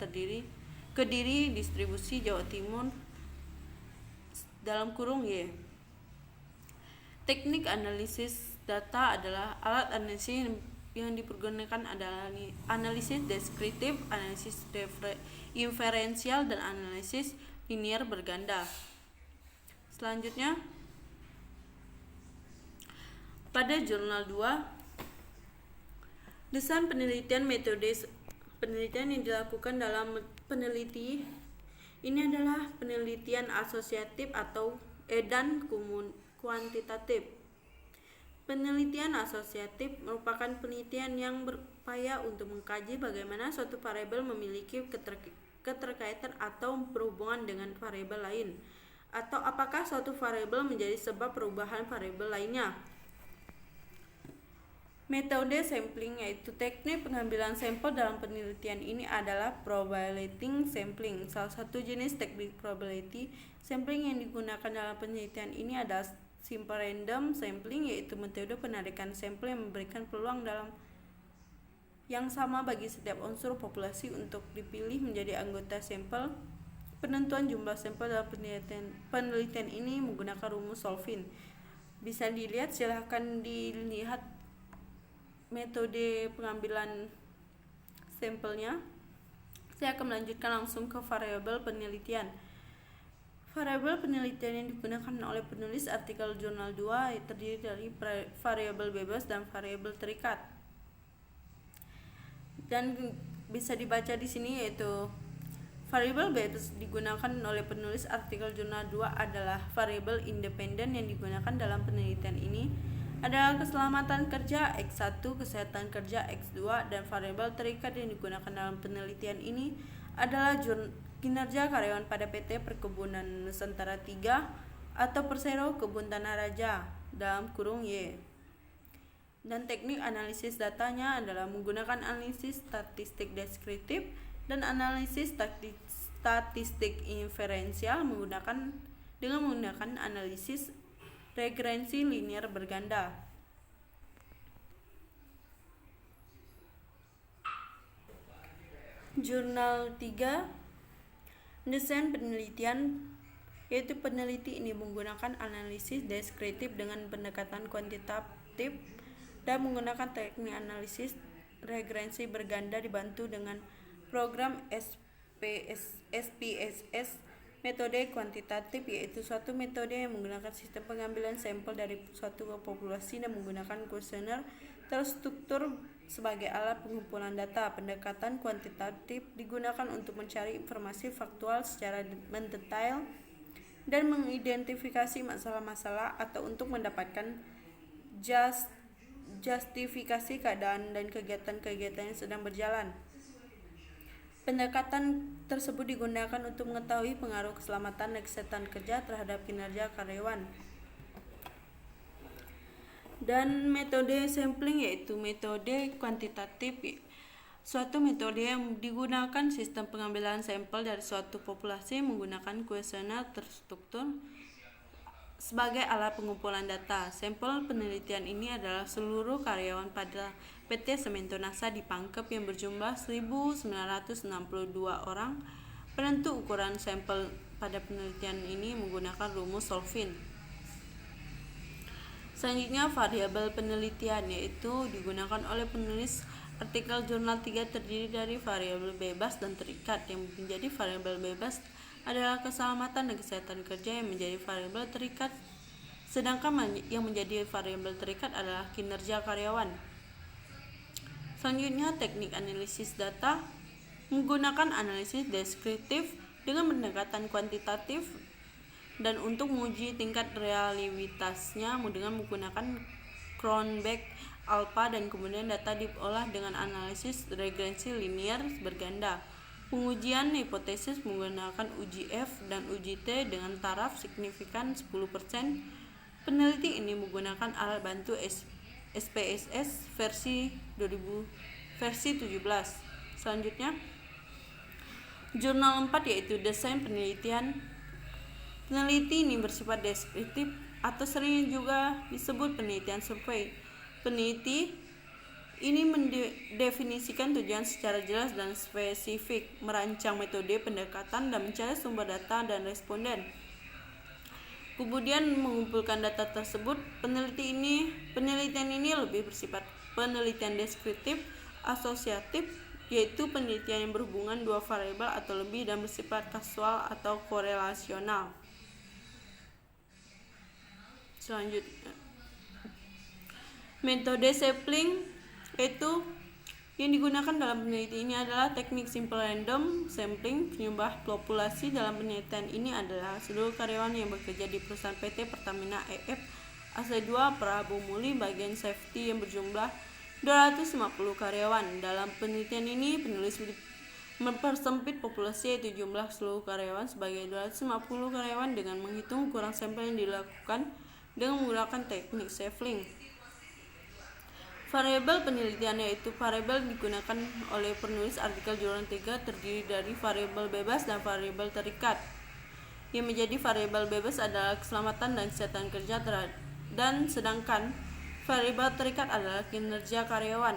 Kediri Distribusi Jawa Timur (Y). Teknik analisis data adalah alat analisis yang dipergunakan adalah analisis deskriptif, analisis inferensial, dan analisis linear berganda. Selanjutnya, pada jurnal 2, desain penelitian. Metode penelitian yang dilakukan dalam peneliti ini adalah penelitian asosiatif atau dan kuantitatif. Penelitian asosiatif merupakan penelitian yang berupaya untuk mengkaji bagaimana suatu variabel memiliki keterkaitan atau berhubungan dengan variabel lain, atau apakah suatu variabel menjadi sebab perubahan variabel lainnya. Metode sampling yaitu teknik pengambilan sampel dalam penelitian ini adalah probability sampling. Salah satu jenis teknik probability sampling yang digunakan dalam penelitian ini adalah simple random sampling, yaitu metode penarikan sampel yang memberikan peluang dalam yang sama bagi setiap unsur populasi untuk dipilih menjadi anggota sampel. Penentuan jumlah sampel dalam penelitian ini menggunakan rumus Solvin. Bisa dilihat, silahkan dilihat metode pengambilan sampelnya. Saya akan melanjutkan langsung ke variabel penelitian. Variabel penelitian yang digunakan oleh penulis artikel jurnal 2 terdiri dari variabel bebas dan variabel terikat. Dan bisa dibaca di sini, yaitu variabel bebas digunakan oleh penulis artikel jurnal 2 adalah variabel independen yang digunakan dalam penelitian ini adalah keselamatan kerja X1, kesehatan kerja X2, dan variabel terikat yang digunakan dalam penelitian ini adalah kinerja karyawan pada PT Perkebunan Nusantara 3 atau Persero Kebun Tanah Raja (Y). Dan teknik analisis datanya adalah menggunakan analisis statistik deskriptif dan analisis statistik inferensial dengan menggunakan analisis regrensi linear berganda. Jurnal 3, desain penelitian, yaitu peneliti ini menggunakan analisis deskriptif dengan pendekatan kuantitatif dan menggunakan teknik analisis regrensi berganda dibantu dengan program SPSS. Metode kuantitatif yaitu suatu metode yang menggunakan sistem pengambilan sampel dari suatu populasi dan menggunakan kuesioner terstruktur sebagai alat pengumpulan data. Pendekatan kuantitatif digunakan untuk mencari informasi faktual secara mendetail dan mengidentifikasi masalah-masalah atau untuk mendapatkan justifikasi keadaan dan kegiatan-kegiatan yang sedang berjalan. Pendekatan tersebut digunakan untuk mengetahui pengaruh keselamatan dan kesehatan kerja terhadap kinerja karyawan. Dan metode sampling yaitu metode kuantitatif, suatu metode yang digunakan sistem pengambilan sampel dari suatu populasi menggunakan kuesioner terstruktur sebagai alat pengumpulan data. Sampel penelitian ini adalah seluruh karyawan pada PT Semento NASA di Pangkep yang berjumlah 1.962 orang. Penentu ukuran sampel pada penelitian ini menggunakan rumus Solvin. Selanjutnya, variabel penelitian, yaitu digunakan oleh penulis artikel jurnal 3 terdiri dari variabel bebas dan terikat. Yang menjadi variabel bebas adalah keselamatan dan kesehatan kerja yang menjadi variabel terikat, sedangkan yang menjadi variabel terikat adalah kinerja karyawan. Selanjutnya, teknik analisis data menggunakan analisis deskriptif dengan pendekatan kuantitatif dan untuk menguji tingkat reliabilitasnya dengan menggunakan Cronbach alpha, dan kemudian data diolah dengan analisis regrensi linear berganda. Pengujian hipotesis menggunakan uji F dan uji T dengan taraf signifikan 10%. Peneliti ini menggunakan alat bantu SPSS versi 17. Selanjutnya, jurnal 4 yaitu desain penelitian. Peneliti ini bersifat deskriptif atau sering juga disebut penelitian survei. Peneliti ini mendefinisikan tujuan secara jelas dan spesifik, merancang metode pendekatan dan mencari sumber data dan responden. Kemudian mengumpulkan data tersebut. Penelitian ini lebih bersifat penelitian deskriptif asosiatif, yaitu penelitian yang berhubungan dua variabel atau lebih dan bersifat kasual atau korelasional. Selanjutnya, metode sampling, yaitu yang digunakan dalam penelitian ini adalah teknik simple random sampling. Penyembah populasi dalam penelitian ini adalah seluruh karyawan yang bekerja di perusahaan PT Pertamina EF AC2 Prabu Muli bagian safety yang berjumlah 250 karyawan. Dalam penelitian ini penulis mempersempit populasi yaitu jumlah seluruh karyawan sebagai 250 karyawan dengan menghitung ukuran sampel yang dilakukan dengan menggunakan teknik sampling. Variabel penelitian yaitu variabel digunakan oleh penulis artikel jurnal 3 terdiri dari variabel bebas dan variabel terikat. Yang menjadi variabel bebas adalah keselamatan dan kesehatan kerja dan sedangkan variabel terikat adalah kinerja karyawan.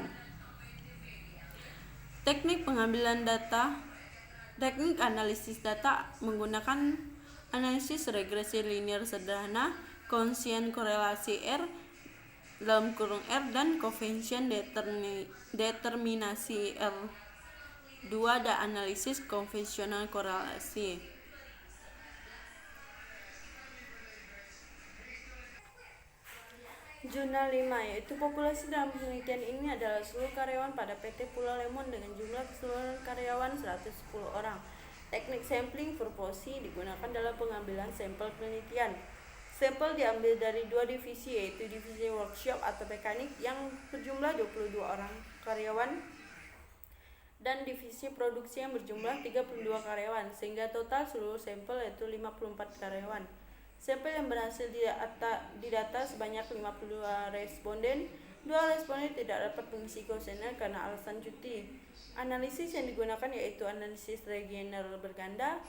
Teknik pengambilan data, teknik analisis data menggunakan analisis regresi linear sederhana, Gaussian korelasi R dan koefisien determinasi R2 dan analisis konvensional korelasi. Jurnal 5 yaitu populasi dalam penelitian ini adalah seluruh karyawan pada PT Pulau Lemon dengan jumlah keseluruhan karyawan 110 orang. Teknik sampling purposy digunakan dalam pengambilan sampel penelitian. Sampel diambil dari dua divisi yaitu divisi workshop atau mekanik yang berjumlah 22 orang karyawan dan divisi produksi yang berjumlah 32 karyawan sehingga total seluruh sampel yaitu 54 karyawan. Sampel yang berhasil didata sebanyak 52 responden. 2 responden tidak dapat mengisi kuesioner karena alasan cuti. Analisis yang digunakan yaitu analisis regional berganda,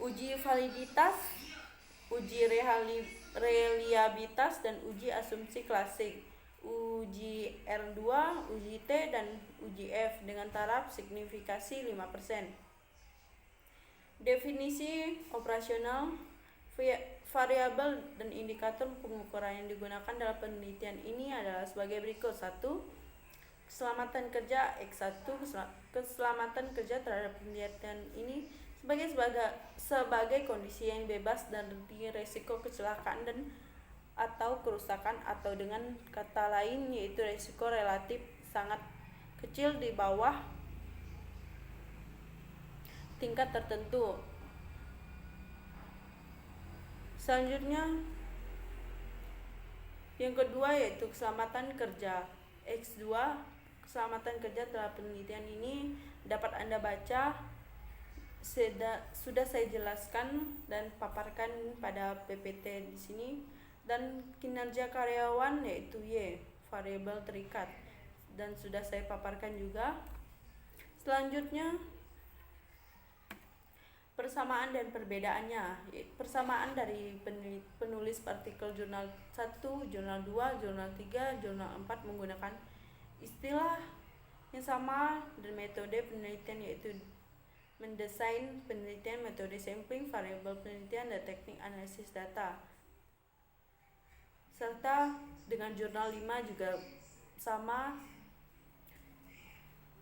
uji validitas, uji reliabilitas, dan uji asumsi klasik, uji R2, uji T, dan uji F dengan taraf signifikasi 5%. Definisi operasional, variabel dan indikator pengukuran yang digunakan dalam penelitian ini adalah sebagai berikut. 1. Keselamatan kerja. X1 keselamatan kerja terhadap penelitian ini sebagai kondisi yang bebas dari resiko kecelakaan dan atau kerusakan, atau dengan kata lain yaitu resiko relatif sangat kecil di bawah tingkat tertentu. Selanjutnya yang kedua yaitu keselamatan kerja. X2 keselamatan kerja dalam penelitian ini dapat Anda baca sudah saya jelaskan dan paparkan pada PPT di sini. Dan kinerja karyawan yaitu Y, variabel terikat, dan sudah saya paparkan juga. Selanjutnya persamaan dan perbedaannya. Persamaan dari penulis artikel jurnal 1, jurnal 2, jurnal 3, jurnal 4 menggunakan istilah yang sama dan metode penelitian yaitu mendesain penelitian, metode sampling, variabel penelitian, dan teknik analisis data. Serta dengan jurnal 5 juga sama.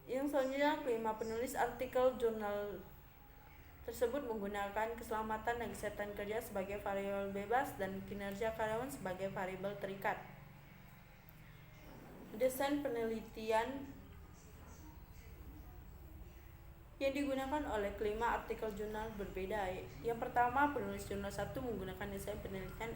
Yang selanjutnya kelima, penulis artikel jurnal tersebut menggunakan keselamatan dan kesehatan kerja sebagai variabel bebas dan kinerja karyawan sebagai variabel terikat. Desain penelitian yang digunakan oleh kelima artikel jurnal berbeda. Yang pertama, penulis jurnal 1 menggunakan desain penelitian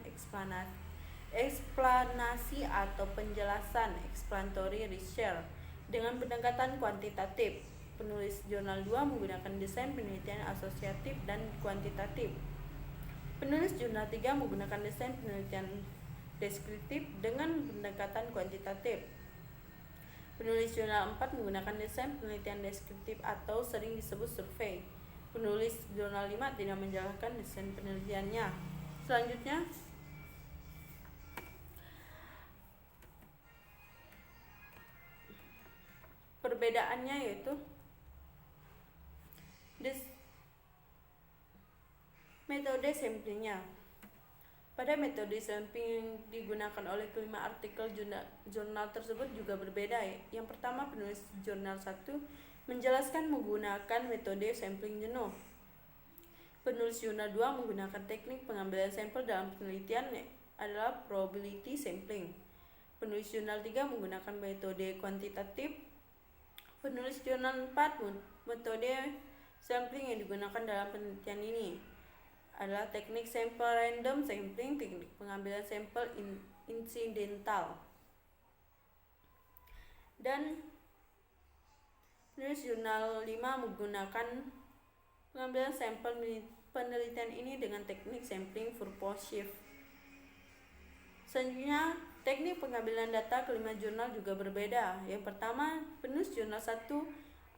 eksplanasi atau penjelasan, explanatory research, dengan pendekatan kuantitatif. Penulis jurnal 2 menggunakan desain penelitian asosiatif dan kuantitatif. Penulis jurnal 3 menggunakan desain penelitian deskriptif dengan pendekatan kuantitatif. Penulis jurnal 4 menggunakan desain penelitian deskriptif atau sering disebut survei. Penulis jurnal 5 tidak menjalankan desain penelitiannya. Selanjutnya perbedaannya yaitu metode samplingnya. Pada metode sampling yang digunakan oleh kelima artikel jurnal tersebut juga berbeda. Yang pertama, penulis jurnal 1 menjelaskan menggunakan metode sampling jenuh. Penulis jurnal 2 menggunakan teknik pengambilan sampel dalam penelitian adalah probability sampling. Penulis jurnal 3 menggunakan metode kuantitatif. Penulis jurnal 4 metode sampling yang digunakan dalam penelitian ini adalah teknik sampel random sampling, teknik pengambilan sampel insidental. Dan penulis jurnal 5 menggunakan pengambilan sampel penelitian ini dengan teknik sampling purposive. Selanjutnya, teknik pengambilan data kelima jurnal juga berbeda. Yang pertama, penulis jurnal 1,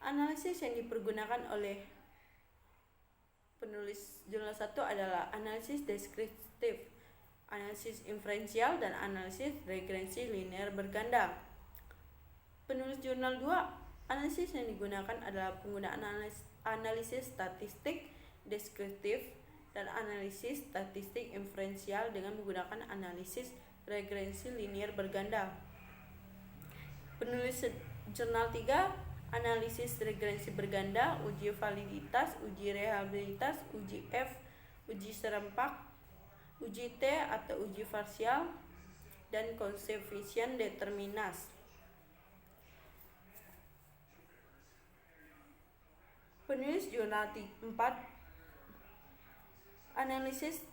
analisis yang dipergunakan oleh penulis jurnal 1 adalah analisis deskriptif, analisis inferensial, dan analisis regresi linear berganda. Penulis jurnal 2, analisis yang digunakan adalah penggunaan analisis statistik deskriptif dan analisis statistik inferensial dengan menggunakan analisis regresi linear berganda. Penulis jurnal 3, analisis regresi berganda, uji validitas, uji reliabilitas, uji F, uji serempak, uji T atau uji parsial, dan koefisien determinas. Penulis jurnal 4, analisis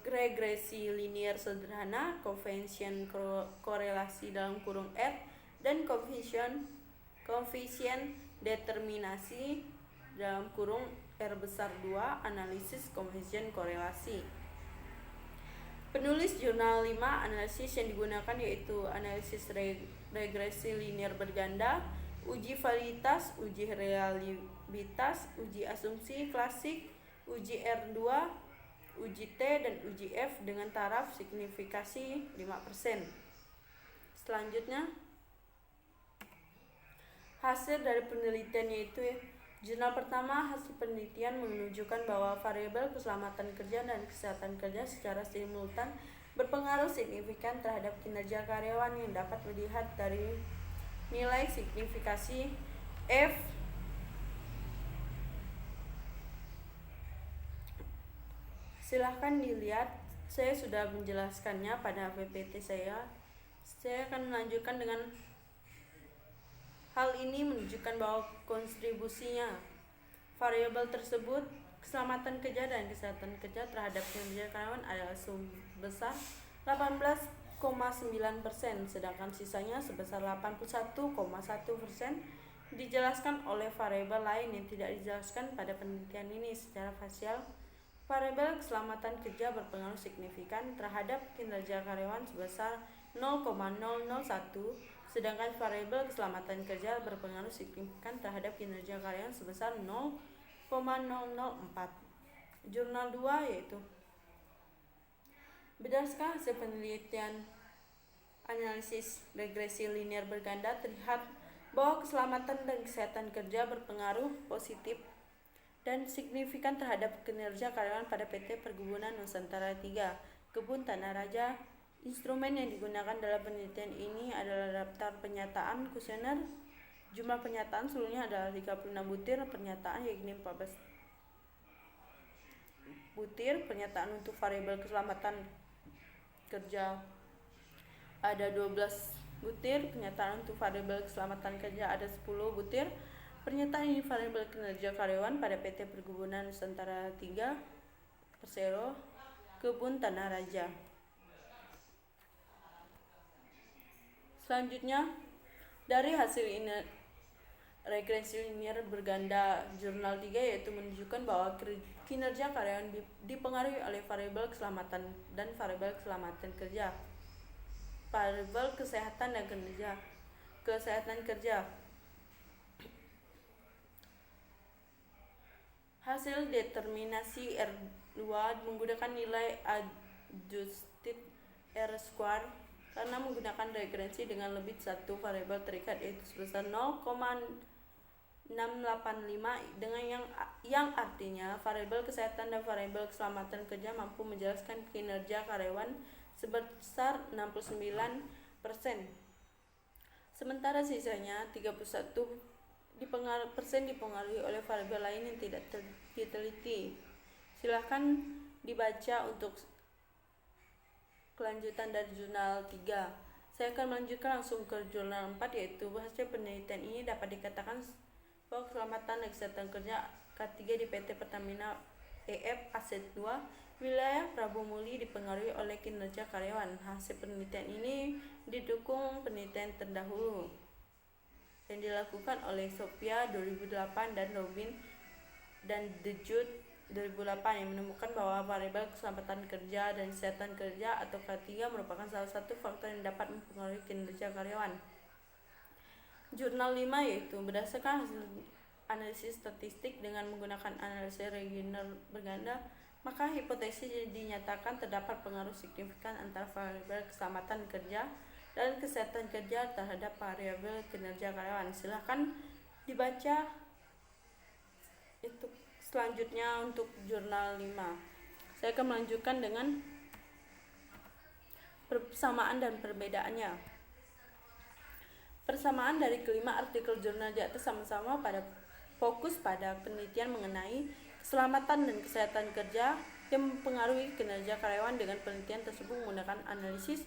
regresi linear sederhana, koefisien korelasi dalam kurung R, dan koefisien determinasi dalam kurung R besar 2, analisis koefisien korelasi. Penulis jurnal 5, analisis yang digunakan yaitu analisis regresi linear berganda, uji validitas, uji reliabilitas, uji asumsi klasik, uji R2, uji T, dan uji F dengan taraf signifikasi 5%. Selanjutnya, hasil dari penelitian yaitu jurnal pertama, hasil penelitian menunjukkan bahwa variabel keselamatan kerja dan kesehatan kerja secara simultan berpengaruh signifikan terhadap kinerja karyawan yang dapat dilihat dari nilai signifikasi F silahkan dilihat, saya sudah menjelaskannya pada PPT saya. Saya akan melanjutkan dengan hal ini menunjukkan bahwa kontribusinya variabel tersebut, keselamatan kerja dan kesehatan kerja terhadap kinerja karyawan adalah sebesar 18,9%, sedangkan sisanya sebesar 81,1% dijelaskan oleh variabel lain yang tidak dijelaskan pada penelitian ini secara parsial. Variabel keselamatan kerja berpengaruh signifikan terhadap kinerja karyawan sebesar 0,001, sedangkan variabel keselamatan kerja berpengaruh signifikan terhadap kinerja karyawan sebesar 0,004. Jurnal 2 yaitu berdasarkan hasil penelitian analisis regresi linear berganda terlihat bahwa keselamatan dan kesehatan kerja berpengaruh positif dan signifikan terhadap kinerja karyawan pada PT Perkebunan Nusantara 3, Kebun Tanah Raja. Instrumen yang digunakan dalam penelitian ini adalah daftar pernyataan kuesioner. Jumlah pernyataan seluruhnya adalah 36 butir pernyataan, yakni 14 butir pernyataan untuk variabel keselamatan kerja, ada 12 butir pernyataan untuk variabel keselamatan kerja, ada 10 butir pernyataan ini variabel kinerja karyawan pada PT Perkebunan Nusantara 3, Persero, Kebun Tanah Raja. Selanjutnya, dari hasil ini regresi linear berganda jurnal 3 yaitu menunjukkan bahwa kinerja karyawan dipengaruhi oleh variabel keselamatan dan variabel keselamatan kerja, variabel kesehatan dan kesehatan kerja. Hasil determinasi R2 menggunakan nilai adjusted R-square karena menggunakan regresi dengan lebih satu variabel terikat, yaitu sebesar 0,685 dengan yang artinya variabel kesehatan dan variabel keselamatan kerja mampu menjelaskan kinerja karyawan sebesar 69%. Sementara sisanya 31% dipengaruhi oleh variabel lain yang tidak diteliti. Silahkan dibaca untuk kelanjutan dari jurnal 3. Saya akan melanjutkan langsung ke jurnal 4, yaitu hasil penelitian ini dapat dikatakan bahwa keselamatan dan kesehatan kerja K3 di PT Pertamina EF Aset 2 wilayah Prabu Muli dipengaruhi oleh kinerja karyawan. Hasil penelitian ini didukung penelitian terdahulu yang dilakukan oleh Sophia 2008 dan Robin dan Dejut 2008 yang menemukan bahwa variabel keselamatan kerja dan kesehatan kerja atau K3 merupakan salah satu faktor yang dapat mempengaruhi kinerja karyawan. Jurnal 5 yaitu berdasarkan hasil analisis statistik dengan menggunakan analisis regional berganda, maka hipotesis dinyatakan terdapat pengaruh signifikan antara variabel keselamatan kerja dan kesehatan kerja terhadap variabel kinerja karyawan. Silahkan dibaca itu selanjutnya untuk jurnal 5. Saya akan melanjutkan dengan persamaan dan perbedaannya. Persamaan dari kelima artikel jurnal di atas sama-sama fokus pada penelitian mengenai keselamatan dan kesehatan kerja yang mempengaruhi kinerja karyawan. Dengan penelitian tersebut menggunakan analisis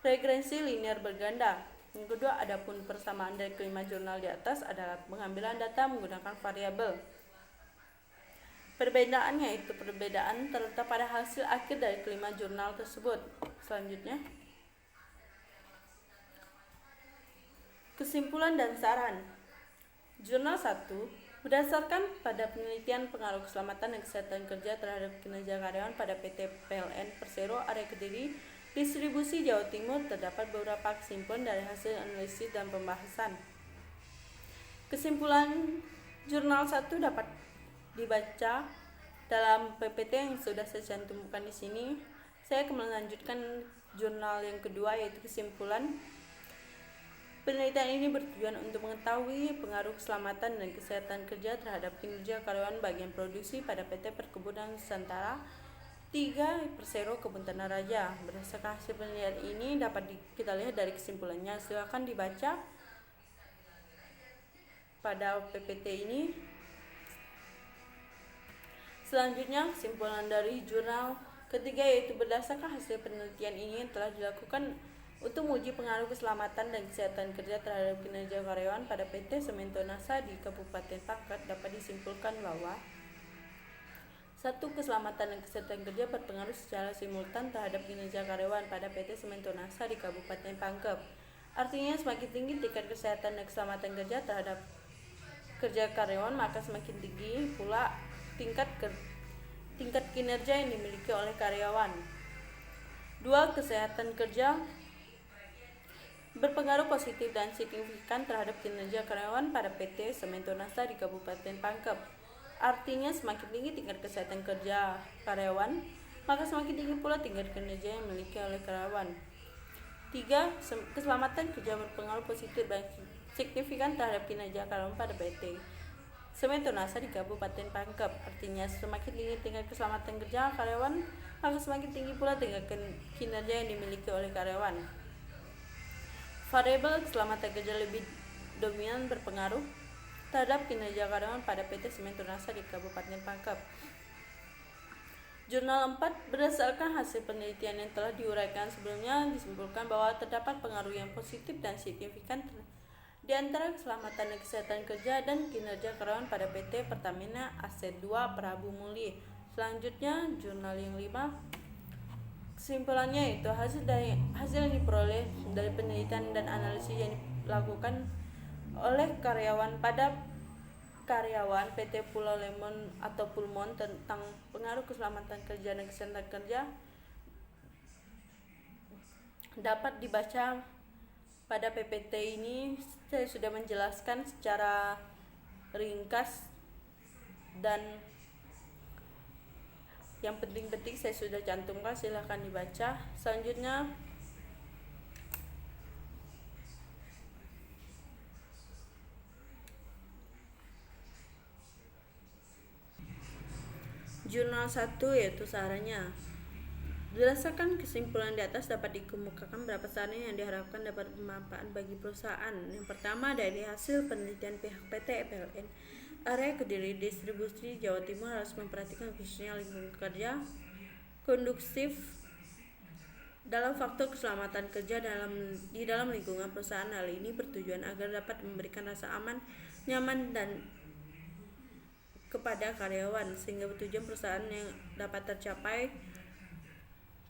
regresi linear berganda. Yang kedua, adapun persamaan dari kelima jurnal di atas adalah pengambilan data menggunakan variabel. Perbedaannya itu perbedaan terletak pada hasil akhir dari kelima jurnal tersebut. Selanjutnya, kesimpulan dan saran. Jurnal 1 berdasarkan pada penelitian pengaruh keselamatan dan kesehatan kerja terhadap kinerja karyawan pada PT PLN Persero area Kediri, distribusi Jawa Timur, terdapat beberapa kesimpulan dari hasil analisis dan pembahasan. Kesimpulan jurnal 1 dapat dibaca dalam PPT yang sudah saya cantumkan di sini. Saya akan melanjutkan jurnal yang kedua yaitu kesimpulan. Penelitian ini bertujuan untuk mengetahui pengaruh keselamatan dan kesehatan kerja terhadap kinerja karyawan bagian produksi pada PT Perkebunan Nusantara 3 Persero Kebun Tanah Raja. Berdasarkan hasil penelitian ini dapat kita lihat dari kesimpulannya. Silakan dibaca pada PPT ini. Selanjutnya, kesimpulan dari jurnal ketiga yaitu berdasarkan hasil penelitian ini yang telah dilakukan untuk menguji pengaruh keselamatan dan kesehatan kerja terhadap kinerja karyawan pada PT Semento Nasa di Kabupaten Pangkep, dapat disimpulkan bahwa 1. Keselamatan dan kesehatan kerja berpengaruh secara simultan terhadap kinerja karyawan pada PT Semento Nasa di Kabupaten Pangkep. Artinya semakin tinggi tingkat kesehatan dan keselamatan kerja terhadap kerja karyawan, maka semakin tinggi pula tingkat kinerja yang dimiliki oleh karyawan. 2. Kesehatan kerja berpengaruh positif dan signifikan terhadap kinerja karyawan pada PT Semento Nasa di Kabupaten Pangkep. Artinya semakin tinggi tingkat kesehatan kerja karyawan, maka semakin tinggi pula tingkat kinerja yang dimiliki oleh karyawan. 3. Keselamatan kerja berpengaruh positif dan signifikan terhadap kinerja karyawan pada PT Semento Nasa di Kabupaten Pangkep. Artinya semakin tinggi tingkat keselamatan kerja karyawan, maka semakin tinggi pula tingkat kinerja yang dimiliki oleh karyawan. Variabel keselamatan kerja lebih dominan berpengaruh terhadap kinerja karyawan pada PT Semento Nasa di Kabupaten Pangkep. Jurnal 4 berdasarkan hasil penelitian yang telah diuraikan sebelumnya disimpulkan bahwa terdapat pengaruh yang positif dan signifikan di antara keselamatan dan kesehatan kerja dan kinerja karyawan pada PT Pertamina Aset 2 Prabu Muli. Selanjutnya, jurnal yang 5. Kesimpulannya itu hasil yang diperoleh dari penelitian dan analisis yang dilakukan oleh karyawan pada karyawan PT Pulau Lemon atau Pulmon tentang pengaruh keselamatan kerja dan kesehatan kerja dapat dibaca pada PPT ini. Saya sudah menjelaskan secara ringkas dan yang penting-penting saya sudah cantumkan, silahkan dibaca. Selanjutnya, jurnal 1 yaitu sarannya. Berdasarkan kesimpulan di atas dapat dikemukakan beberapa saran yang diharapkan dapat bermanfaat bagi perusahaan. Yang pertama, dari hasil penelitian pihak PT PLN area Kediri distribusi Jawa Timur harus memperhatikan khususnya lingkungan kerja kondusif dalam faktor keselamatan kerja di dalam lingkungan perusahaan. Hal ini bertujuan agar dapat memberikan rasa aman, nyaman dan kepada karyawan sehingga tujuan perusahaan yang dapat tercapai,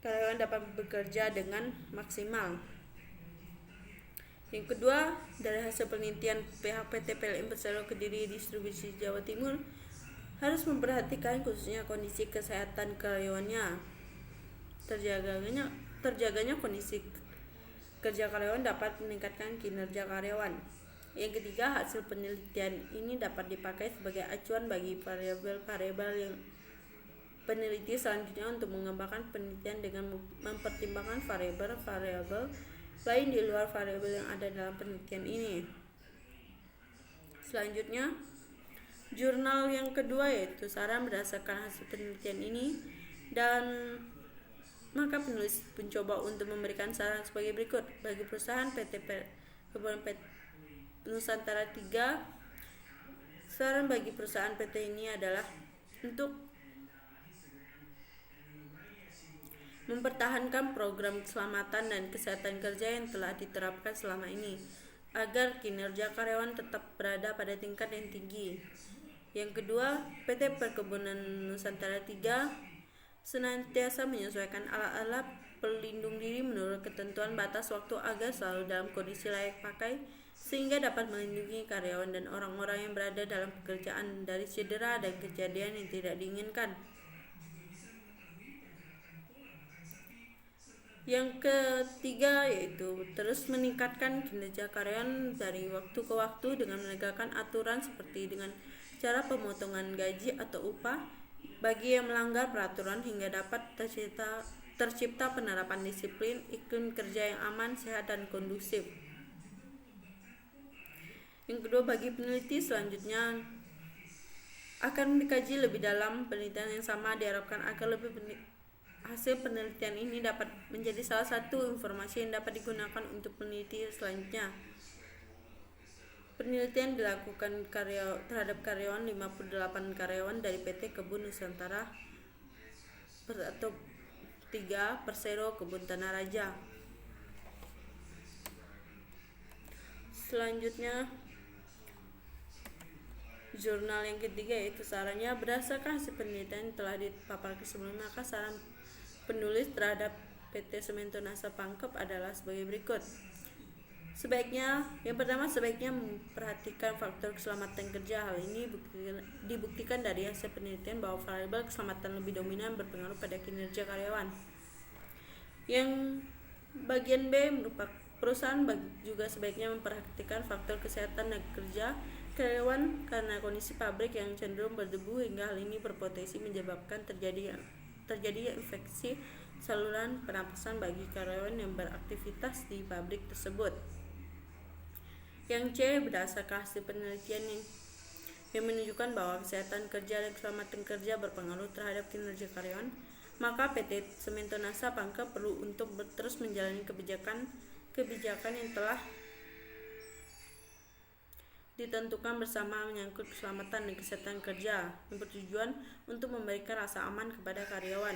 karyawan dapat bekerja dengan maksimal. Yang kedua, dari hasil penelitian pihak PT PLN Persero Kediri distribusi Jawa Timur harus memperhatikan khususnya kondisi kesehatan karyawannya. Terjaganya kondisi kerja karyawan dapat meningkatkan kinerja karyawan. Yang ketiga, hasil penelitian ini dapat dipakai sebagai acuan bagi variabel-variabel yang peneliti selanjutnya untuk mengembangkan penelitian dengan mempertimbangkan variabel-variabel lain di luar variabel yang ada dalam penelitian ini. Selanjutnya, jurnal yang kedua yaitu saran berdasarkan hasil penelitian ini, dan maka penulis mencoba untuk memberikan saran sebagai berikut. Bagi perusahaan PT Kebun Nusantara 3, saran bagi perusahaan PT ini adalah untuk mempertahankan program keselamatan dan kesehatan kerja yang telah diterapkan selama ini agar kinerja karyawan tetap berada pada tingkat yang tinggi. Yang kedua, PT Perkebunan Nusantara 3 senantiasa menyesuaikan alat-alat pelindung diri menurut ketentuan batas waktu agar selalu dalam kondisi layak pakai sehingga dapat melindungi karyawan dan orang-orang yang berada dalam pekerjaan dari cedera dan kejadian yang tidak diinginkan. Yang ketiga yaitu terus meningkatkan kinerja karyawan dari waktu ke waktu dengan menegakkan aturan seperti dengan cara pemotongan gaji atau upah bagi yang melanggar peraturan hingga dapat tercipta penerapan disiplin, iklim kerja yang aman, sehat, dan kondusif. Yang kedua, bagi peneliti selanjutnya akan dikaji lebih dalam. Penelitian yang sama diharapkan agar hasil penelitian ini dapat menjadi salah satu informasi yang dapat digunakan untuk peneliti selanjutnya. Penelitian dilakukan terhadap karyawan 58 karyawan dari PT Kebun Nusantara atau 3 Persero Kebun Tanah Raja. Selanjutnya, jurnal yang ketiga yaitu sarannya berdasarkan hasil penelitian yang telah dipaparkan sebelumnya, maka saran penulis terhadap PT Semento Nasa Pangkep adalah sebagai berikut. Yang pertama, sebaiknya memperhatikan faktor keselamatan kerja. Hal ini dibuktikan dari hasil penelitian bahwa variabel keselamatan lebih dominan berpengaruh pada kinerja karyawan. Yang bagian B, merupakan perusahaan juga sebaiknya memperhatikan faktor kesehatan dan kerja karyawan karena kondisi pabrik yang cenderung berdebu hingga hal ini berpotensi menyebabkan terjadi infeksi saluran pernapasan bagi karyawan yang beraktivitas di pabrik tersebut. Yang C, berdasarkan hasil penelitian yang menunjukkan bahwa kesehatan kerja dan keselamatan kerja berpengaruh terhadap kinerja karyawan, maka PT Semento Nasa Pangkep perlu untuk terus menjalani kebijakan yang telah ditentukan bersama menyangkut keselamatan dan kesehatan kerja yang bertujuan untuk memberikan rasa aman kepada karyawan.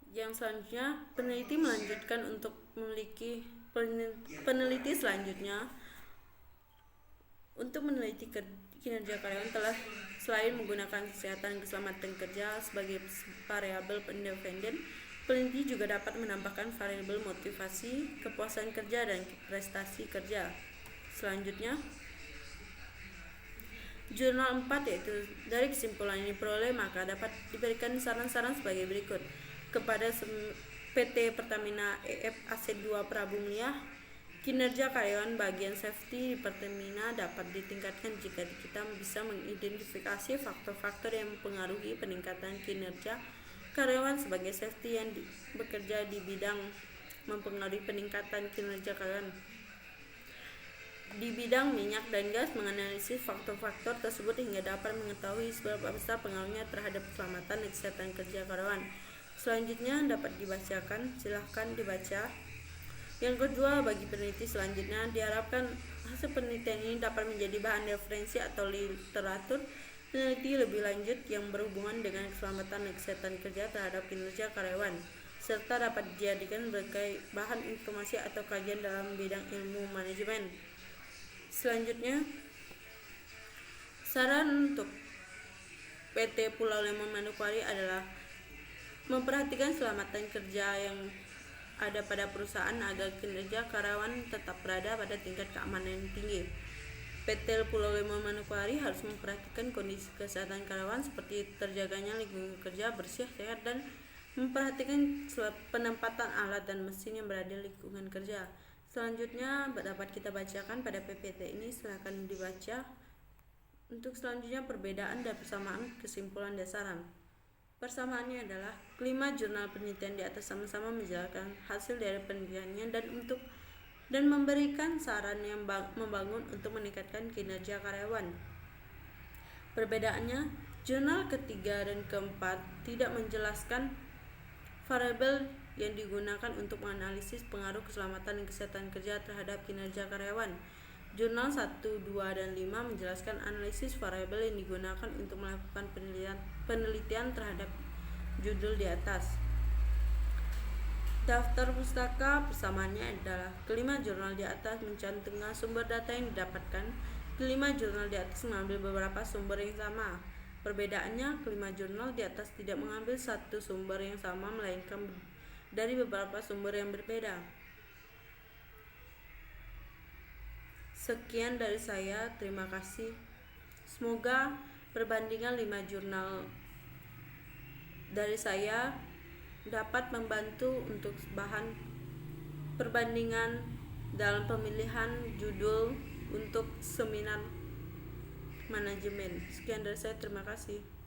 Yang selanjutnya, peneliti selanjutnya untuk meneliti kinerja karyawan telah selain menggunakan kesehatan dan keselamatan kerja sebagai variabel independen, peneliti juga dapat menambahkan variabel motivasi, kepuasan kerja, dan prestasi kerja. Selanjutnya, jurnal 4 yaitu dari kesimpulan yang diperoleh maka dapat diberikan saran-saran sebagai berikut. Kepada PT Pertamina EF AC2 Prabu Mulia, kinerja karyawan bagian safety di Pertamina dapat ditingkatkan jika kita bisa mengidentifikasi faktor-faktor yang mempengaruhi peningkatan kinerja karyawan sebagai safety yang bekerja di bidang mempengaruhi peningkatan kinerja karyawan. Di bidang minyak dan gas, menganalisis faktor-faktor tersebut hingga dapat mengetahui seberapa besar pengaruhnya terhadap keselamatan dan kesehatan kerja karyawan. Selanjutnya dapat dibacakan, silahkan dibaca. Yang kedua, bagi peneliti selanjutnya diharapkan hasil penelitian ini dapat menjadi bahan referensi atau literatur peneliti lebih lanjut yang berhubungan dengan keselamatan dan kesehatan kerja terhadap kinerja karyawan, serta dapat dijadikan sebagai bahan informasi atau kajian dalam bidang ilmu manajemen. Selanjutnya, saran untuk PT Pulau Lemon Manokwari adalah memperhatikan keselamatan kerja yang ada pada perusahaan agar kinerja karyawan tetap berada pada tingkat keamanan yang tinggi. PT Pulau Lemon Manokwari harus memperhatikan kondisi kesehatan karyawan seperti terjaganya lingkungan kerja bersih, sehat, dan memperhatikan penempatan alat dan mesin yang berada di lingkungan kerja. Selanjutnya dapat kita bacakan pada PPT ini, silakan dibaca. Untuk selanjutnya perbedaan dan persamaan kesimpulan dasaran. Persamaannya adalah kelima jurnal penelitian di atas sama-sama menjelaskan hasil dari penelitiannya dan memberikan saran yang membangun untuk meningkatkan kinerja karyawan. Perbedaannya, jurnal ketiga dan keempat tidak menjelaskan variabel yang digunakan untuk menganalisis pengaruh keselamatan dan kesehatan kerja terhadap kinerja karyawan. Jurnal 1, 2, dan 5 menjelaskan analisis variabel yang digunakan untuk melakukan penelitian terhadap judul di atas. Daftar pustaka persamaannya adalah kelima jurnal di atas mencantumkan sumber data yang didapatkan. Kelima jurnal di atas mengambil beberapa sumber yang sama. Perbedaannya, kelima jurnal di atas tidak mengambil satu sumber yang sama, melainkan dari beberapa sumber yang berbeda. Sekian dari saya, terima kasih. Semoga perbandingan 5 jurnal dari saya dapat membantu untuk bahan perbandingan dalam pemilihan judul untuk seminar manajemen. Sekian dari saya, terima kasih.